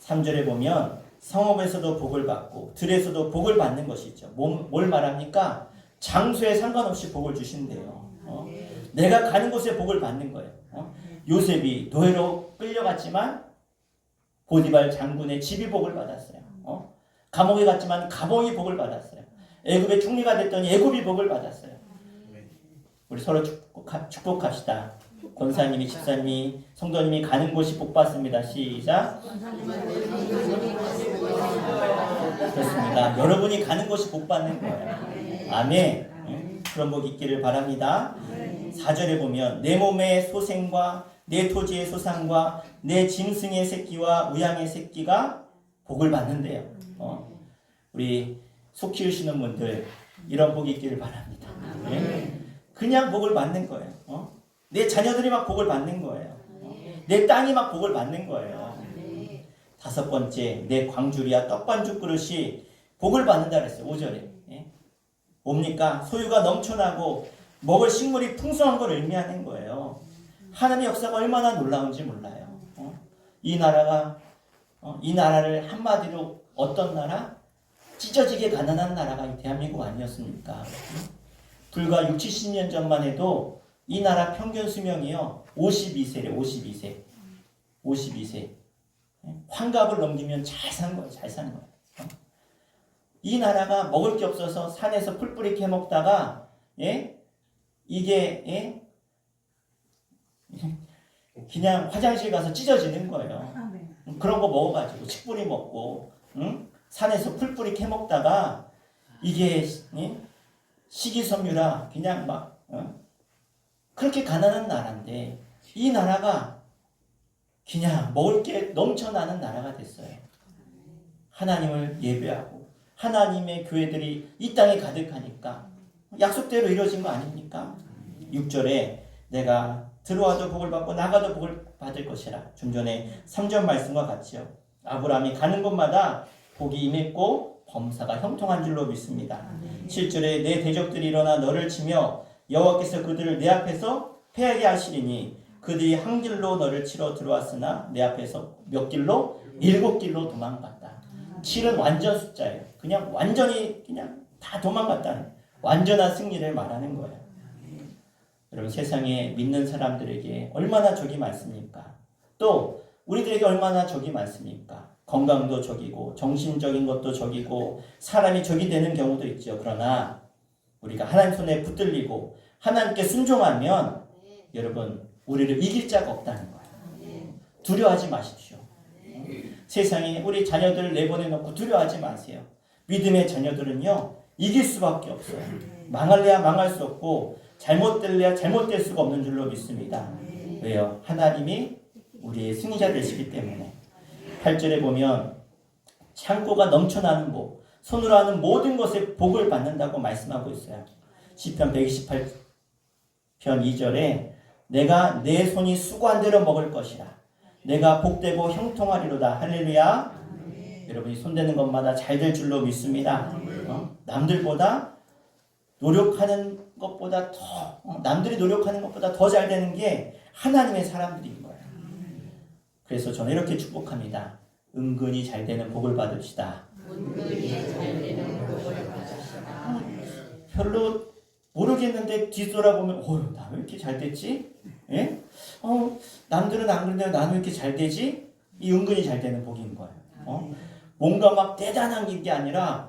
3절에 보면 성읍에서도 복을 받고 들에서도 복을 받는 것이죠. 뭘 말합니까? 장소에 상관없이 복을 주신대요. 내가 가는 곳에 복을 받는 거예요. 요셉이 노예로 끌려갔지만 보디발 장군의 집이 복을 받았어요. 감옥에 갔지만 감옥이 복을 받았어요. 애굽의 총리가 됐더니 애굽이 복을 받았어요. 우리 서로 축복합시다. 권사님이, 집사님이, 성도님이 가는 곳이 복 받습니다. 시작. 그렇습니다. 여러분이 가는 곳이 복 받는 거예요. 아멘. 그런 복 있기를 바랍니다. 4절에 보면 내 몸의 소생과 내 토지의 소산과 내 짐승의 새끼와 우양의 새끼가 복을 받는데요. 우리 소 키우시는 분들 이런 복이 있기를 바랍니다. 그냥 복을 받는 거예요. 내 자녀들이 막 복을 받는 거예요. 내 땅이 막 복을 받는 거예요. 5번째 내 광주리와 떡반죽 그릇이 복을 받는다 그랬어요. 5절에. 뭡니까? 소유가 넘쳐나고 먹을 식물이 풍성한 걸 의미하는 거예요. 하나님의 역사가 얼마나 놀라운지 몰라요. 이 나라를 한마디로 어떤 나라? 찢어지게 가난한 나라가 이 대한민국 아니었습니까? 불과 60, 70년 전만 해도 이 나라 평균 수명이요 52세래. 52세. 환갑을 넘기면 잘 산 거예요. 잘 사는 거예요. 이 나라가 먹을 게 없어서 산에서 풀뿌리 캐먹다가 이게 그냥 화장실 가서 찢어지는 거예요. 그런 거 먹어가지고 칡뿌리 먹고 산에서 풀뿌리 캐먹다가 이게 식이섬유라 그냥 막 그렇게 가난한 나라인데 이 나라가 그냥 먹을 게 넘쳐나는 나라가 됐어요. 하나님을 예배하고 하나님의 교회들이 이 땅에 가득하니까 약속대로 이루어진 거 아닙니까? 6절에 내가 들어와도 복을 받고 나가도 복을 받을 것이라. 좀 전에 3절 말씀과 같이요. 아브라함이 가는 곳마다 복이 임했고 범사가 형통한 줄로 믿습니다. 7절에 내 대적들이 일어나 너를 치며 여호와께서 그들을 내 앞에서 패하게 하시리니 그들이 한 길로 너를 치러 들어왔으나 내 앞에서 몇 길로? 7길로 도망갔다. 7은 완전 숫자예요. 그냥 완전히 그냥 다 도망갔다는 완전한 승리를 말하는 거예요. 여러분, 세상에 믿는 사람들에게 얼마나 적이 많습니까? 또 우리들에게 얼마나 적이 많습니까? 건강도 적이고 정신적인 것도 적이고 사람이 적이 되는 경우도 있죠. 그러나 우리가 하나님 손에 붙들리고 하나님께 순종하면 여러분, 우리를 이길 자가 없다는 거예요. 두려워하지 마십시오. 세상에 우리 자녀들을 내보내놓고 두려워하지 마세요. 믿음의 자녀들은요, 이길 수밖에 없어요. 망할래야 망할 수 없고 잘못될래야 잘못될 수가 없는 줄로 믿습니다. 왜요? 하나님이 우리의 승리자 되시기 때문에. 8절에 보면 창고가 넘쳐나는 복, 손으로 하는 모든 것에 복을 받는다고 말씀하고 있어요. 시편 128편 2절에 내가 내 손이 수고한 대로 먹을 것이라. 내가 복되고 형통하리로다. 할렐루야. 여러분이 손대는 것마다 잘 될 줄로 믿습니다. 남들보다 노력하는 것보다 더 남들이 노력하는 것보다 더 잘 되는 게 하나님의 사람들인 거예요. 그래서 저는 이렇게 축복합니다. 은근히 잘 되는 복을 받읍시다. 별로 모르겠는데 뒤돌아보면 나 왜 이렇게 잘 됐지? 예? 남들은 안 그런데 나는 왜 이렇게 잘 되지? 이 은근히 잘 되는 복인 거예요. 뭔가 막 대단한 게 아니라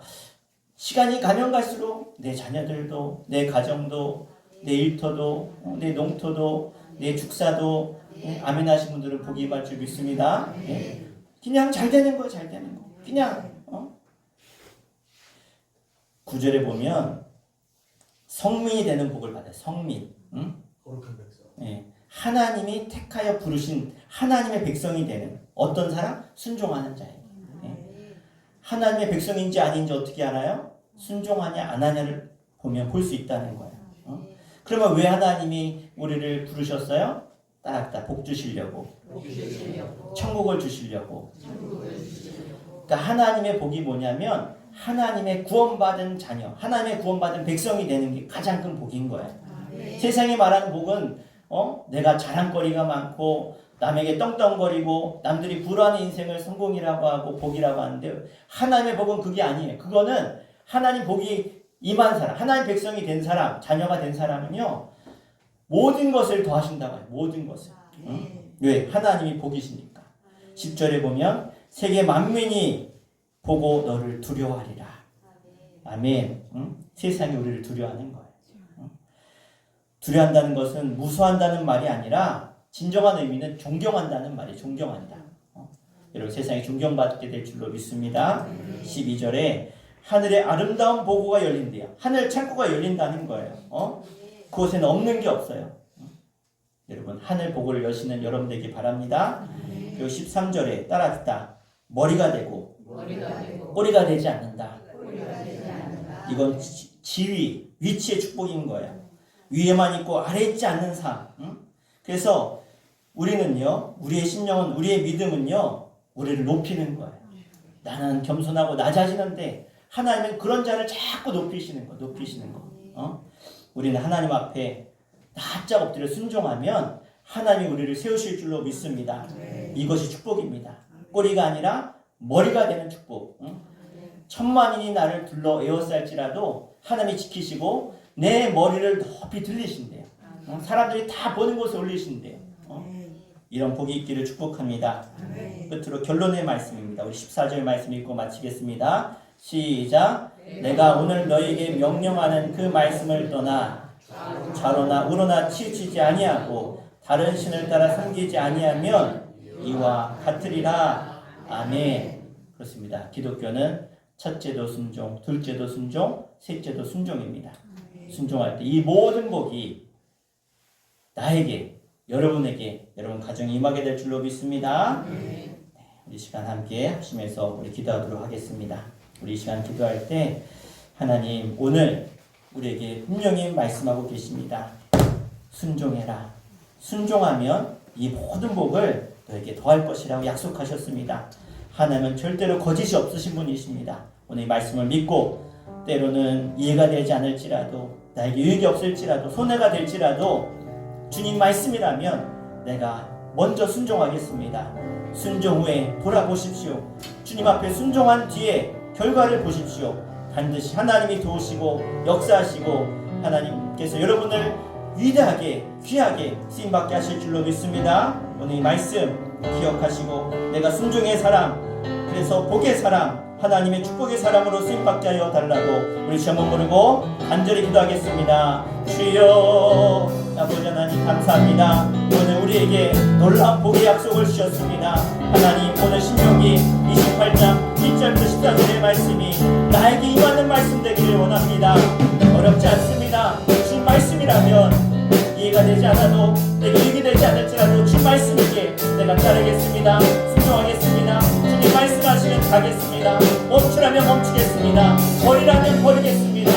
시간이 가면 갈수록 내 자녀들도, 내 가정도, 내 일터도, 내 농토도, 내 축사도, 아멘 하신 분들은 복이 받을 줄 믿습니다. 그냥 잘 되는 거예요. 잘 되는 거. 그냥 9절에 보면 성민이 되는 복을 받아요. 성민. 거룩한 백성. 하나님이 택하여 부르신 하나님의 백성이 되는 어떤 사람? 순종하는 자예요. 하나님의 백성인지 아닌지 어떻게 알아요? 순종하냐 안 하냐를 보면 볼 수 있다는 거예요. 그러면 왜 하나님이 우리를 부르셨어요? 따랐다. 복 주시려고. 천국을 주시려고. 그러니까 하나님의 복이 뭐냐면 하나님의 구원받은 자녀, 하나님의 구원받은 백성이 되는 게 가장 큰 복인 거예요. 세상이 말하는 복은 내가 자랑거리가 많고 남에게 떵떵거리고 남들이 부러워하는 인생을 성공이라고 하고 복이라고 하는데 하나님의 복은 그게 아니에요. 그거는 하나님 복이 임한 사람, 하나님 백성이 된 사람, 자녀가 된 사람은요 모든 것을 더하신다고 해요. 모든 것을. 왜? 하나님이 복이시니까. 10절에 보면 세계 만민이 보고 너를 두려워하리라. 아멘. 세상이 우리를 두려워하는 거예요. 두려워한다는 것은 무서워한다는 말이 아니라 진정한 의미는 존경한다는 말이에요. 존경한다. 여러분 세상에 존경받게 될 줄로 믿습니다. 12절에 하늘에 아름다운 보고가 열린대요. 하늘 창고가 열린다는 거예요. 그곳에는 없는 게 없어요. 여러분 하늘 보고를 여시는 여러분 되기 바랍니다. 그리고 13절에 따라듣다. 머리가 되고 꼬리가 되지 않는다. 이건 지위, 위치의 축복인 거예요. 위에만 있고 아래에 있지 않는 삶. 그래서 우리는요, 우리의 심령은, 우리의 믿음은요, 우리를 높이는 거예요. 나는 겸손하고 나 자신인데 하나님은 그런 자를 자꾸 높이시는 거. 우리는 하나님 앞에 납작 엎드려 순종하면 하나님이 우리를 세우실 줄로 믿습니다. 이것이 축복입니다. 꼬리가 아니라 머리가 되는 축복. 천만인이 나를 둘러 에워쌀지라도 하나님이 지키시고 내 머리를 높이 들리신대요. 사람들이 다 보는 곳에 올리신대요. 이런 복이 있기를 축복합니다. 끝으로 결론의 말씀입니다. 우리 14절 말씀 읽고 마치겠습니다. 시작. 내가 오늘 너에게 명령하는 그 말씀을 떠나 좌로나 우로나 치우치지 아니하고 다른 신을 따라 섬기지 아니하면 이와 같으리라. 아멘. 그렇습니다. 기독교는 첫째도 순종, 둘째도 순종, 셋째도 순종입니다. 순종할 때 이 모든 복이 나에게, 여러분에게, 여러분 가정에 임하게 될 줄로 믿습니다. 우리 시간 함께 하시면서 우리 기도하도록 하겠습니다. 우리 이 시간 기도할 때 하나님 오늘 우리에게 분명히 말씀하고 계십니다. 순종해라. 순종하면 이 모든 복을 너에게 더할 것이라고 약속하셨습니다. 하나님은 절대로 거짓이 없으신 분이십니다. 오늘 이 말씀을 믿고 때로는 이해가 되지 않을지라도 나에게 유익이 없을지라도 손해가 될지라도 주님 말씀이라면 내가 먼저 순종하겠습니다. 순종 후에 돌아보십시오. 주님 앞에 순종한 뒤에 결과를 보십시오. 반드시 하나님이 도우시고 역사하시고 하나님께서 여러분을 위대하게 귀하게 쓰임받게 하실 줄로 믿습니다. 오늘 이 말씀 기억하시고 내가 순종의 사람, 그래서 복의 사람, 하나님의 축복의 사람으로 쓰임받게 하여 달라고 우리 시험을 부르고 간절히 기도하겠습니다. 주여 아버지 하나님 감사합니다. 오늘 우리에게 놀라운 복의 약속을 주셨습니다. 하나님 오늘 신명기 28장 1절부터 14절의 말씀이 나에게 임하는 말씀 되기를 원합니다. 어렵지 않습니다. 주님 말씀이라면 이해가 되지 않아도 내게 이익이 되지 않을지라도 주님 말씀이기에 내가 따르겠습니다. 순종하겠습니다. 주님 말씀하시면 가겠습니다. 멈추라면 멈추겠습니다. 버리라면 버리겠습니다.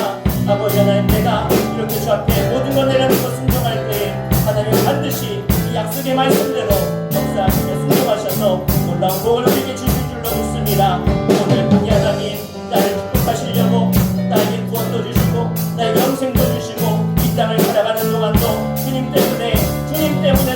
아버지 하나님 내가 이렇게 주 앞에 모든 걸 내려놓고 순종할 때에 하나님 반드시 이 약속의 말씀대로 역사하시며 순종하셔서 놀라운 복을 우리에게 주실 줄로 믿습니다. 오늘 복의 하나님 나를 축복하시려고 나에게 구원도 주시고 나에게 영생도 주시고 이 땅을 살아가는 동안도 주님 때문에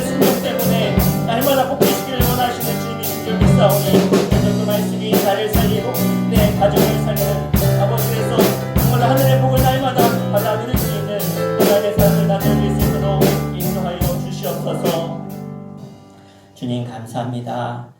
순종 때문에 날마다 복되시기를 원하시는 주님이신 줄 믿사오니 오늘 그 말씀이 나를 살리고 내 가정을 살리는 아버지께서 정말 하늘의 복을 날마다 받아 누릴 수 있는 하나님의 삶을 나누어질 수 있도록 인도하여 주시옵소서. 주님 감사합니다.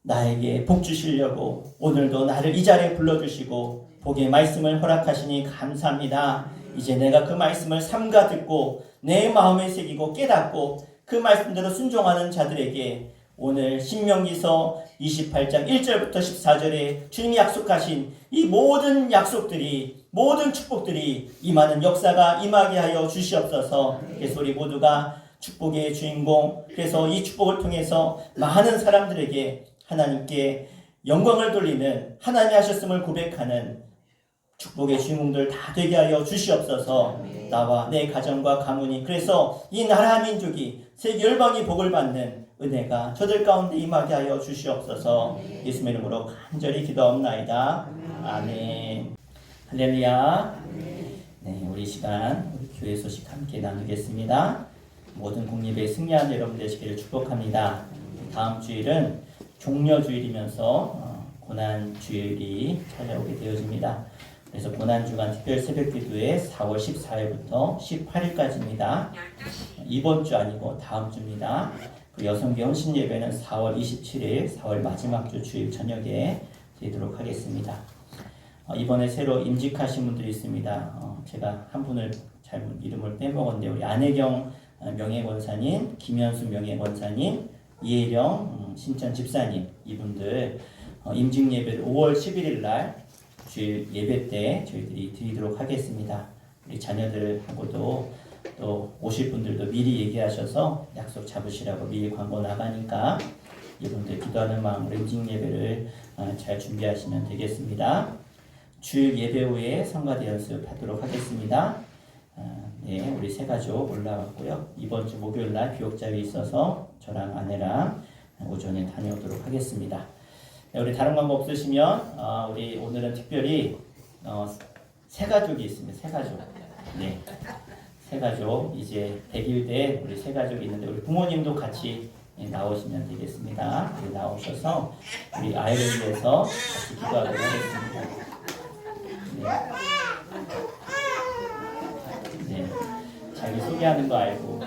나에게 복 주시려고 오늘도 나를 이 자리에 불러주시고 복의 말씀을 허락하시니 감사합니다. 이제 내가 그 말씀을 삼가 듣고 내 마음에 새기고 깨닫고 그 말씀대로 순종하는 자들에게 오늘 신명기서 28장 1절부터 14절에 주님이 약속하신 이 모든 약속들이 모든 축복들이 임하는 역사가 임하게 하여 주시옵소서. 그래서 우리 모두가 축복의 주인공, 그래서 이 축복을 통해서 많은 사람들에게 하나님께 영광을 돌리는 하나님이 하셨음을 고백하는 축복의 주인공들 다 되게 하여 주시옵소서. 나와 내 가정과 가문이 그래서 이 나라 민족이 세계 열방이 복을 받는 은혜가 저들 가운데 임하게 하여 주시옵소서. 예수님의 이름으로 간절히 기도하옵나이다. 아멘. 할렐루야. 네, 우리 시간 우리 교회 소식 함께 나누겠습니다. 모든 국립에 승리한 여러분 되시기를 축복합니다. 다음 주일은 종려주일이면서 고난주일이 찾아오게 되어집니다. 그래서 고난주간 특별 새벽기도회 4월 14일부터 18일까지입니다. 이번 주 아니고 다음 주입니다. 그 여성계 헌신예배는 4월 27일 4월 마지막 주 주일 저녁에 드리도록 하겠습니다. 이번에 새로 임직하신 분들이 있습니다. 제가 한 분을 잘못 이름을 빼먹었는데 우리 안혜경 명예권사님, 김현수 명예권사님, 이혜령 신천 집사님 이분들 임직 예배를 5월 11일 날 주일 예배 때 저희들이 드리도록 하겠습니다. 우리 자녀들하고도 또 오실 분들도 미리 얘기하셔서 약속 잡으시라고 미리 광고 나가니까 이분들 기도하는 마음으로 임직 예배를 잘 준비하시면 되겠습니다. 주일 예배 후에 성가대 연습하도록 하겠습니다. 네, 우리 세 가족 올라왔고요. 이번 주 목요일 날 교육자회 있어서 저랑 아내랑 오전에 다녀오도록 하겠습니다. 네, 우리 다른 광고 없으시면 우리 오늘은 특별히 세 가족이 있습니다. 세 가족. 네, 세 가족 이제 100일 된 우리 세 가족이 있는데 우리 부모님도 같이 나오시면 되겠습니다. 나오셔서 우리 아이를 위해서 같이 기도하도록 하겠습니다. 네. 자기 소개하는 거 알고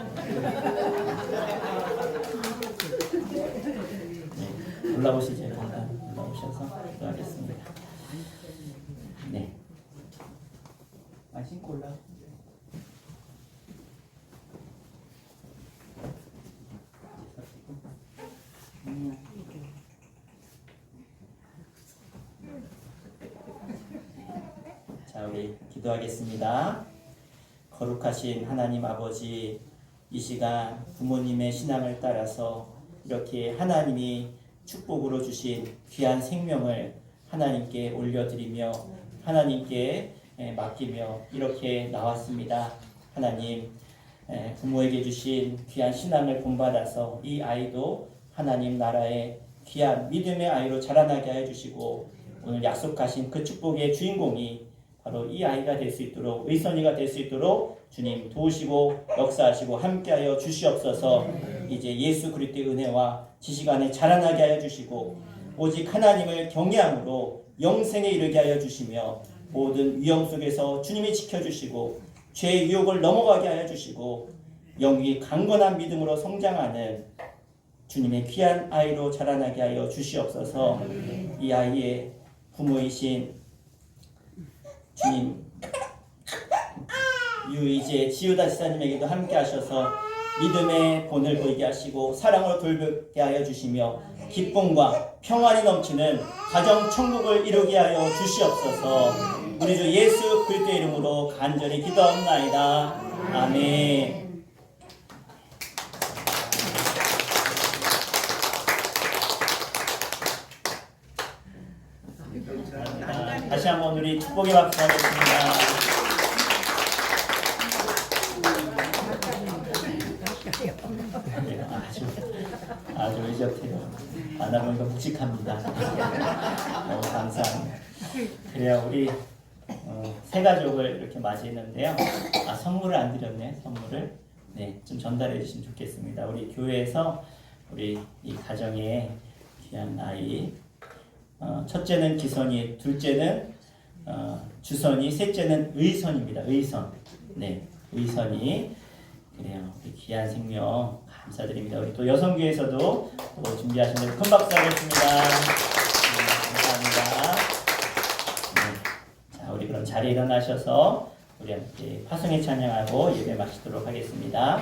네. 올라오시죠. 올라오셔서 기도하겠습니다. 네. 신고 올라. 자, 우리 기도하겠습니다. 거룩하신 하나님 아버지, 이 시간 부모님의 신앙을 따라서 이렇게 하나님이 축복으로 주신 귀한 생명을 하나님께 올려드리며 하나님께 맡기며 이렇게 나왔습니다. 하나님, 부모에게 주신 귀한 신앙을 본받아서 이 아이도 하나님 나라의 귀한 믿음의 아이로 자라나게 해주시고 오늘 약속하신 그 축복의 주인공이 바로 이 아이가 될 수 있도록 의선이가 될 수 있도록 주님 도우시고 역사하시고 함께하여 주시옵소서. 이제 예수 그리스도의 은혜와 지식 안에 자라나게 하여 주시고 오직 하나님을 경외함으로 영생에 이르게 하여 주시며 모든 위험 속에서 주님이 지켜주시고 죄의 유혹을 넘어가게 하여 주시고 영이 강건한 믿음으로 성장하는 주님의 귀한 아이로 자라나게 하여 주시옵소서. 이 아이의 부모이신 주님 유이제 지유다 지사님에게도 함께 하셔서 믿음의 본을 보이게 하시고 사랑으로 돌보게 하여 주시며 기쁨과 평안이 넘치는 가정 천국을 이루게 하여 주시옵소서. 우리 주 예수 그리스도의 이름으로 간절히 기도합나이다. 아멘. 다시 한번 우리 축복의 박수 하겠습니다. 아주 의젓해요. 만나보니까 묵직합니다. 너무 감사합니다. 그래요, 우리 세 가족을 이렇게 맞이했는데요. 선물을 안 드렸네. 선물을 좀 전달해 주시면 좋겠습니다. 우리 교회에서 우리 이 가정의 귀한 아이, 첫째는 기선이, 둘째는 주선이, 셋째는 의선입니다. 의선. 의선이. 그래요. 우리 귀한 생명 감사드립니다. 우리 또 여성교회에서도 또 준비하시는 큰 박수 하겠습니다. 감사합니다. 자, 우리 그럼 자리에 일어나셔서 우리 함께 화성에 찬양하고 예배 마치도록 하겠습니다.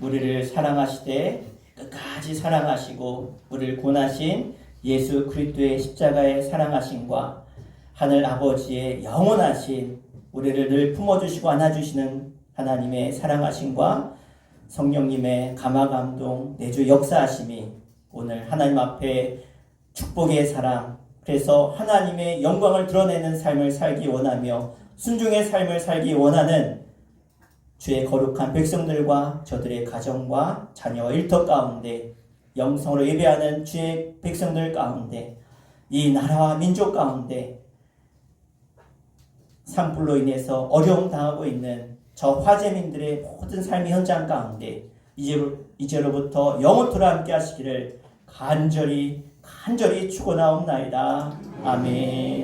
우리를 사랑하시되 끝까지 사랑하시고 우리를 구원하신 예수 그리스도의 십자가의 사랑하심과 하늘 아버지의 영원하신 우리를 늘 품어주시고 안아주시는 하나님의 사랑하심과 성령님의 감화감동 내주 역사하심이 오늘 하나님 앞에 축복의 사랑, 그래서 하나님의 영광을 드러내는 삶을 살기 원하며 순종의 삶을 살기 원하는 주의 거룩한 백성들과 저들의 가정과 자녀와 일터 가운데 영성으로 예배하는 주의 백성들 가운데 이 나라와 민족 가운데 산불로 인해서 어려움 당하고 있는 저 화재민들의 모든 삶의 현장 가운데 이제로부터 영원토록 함께 하시기를 간절히 축원하옵나이다. 아멘.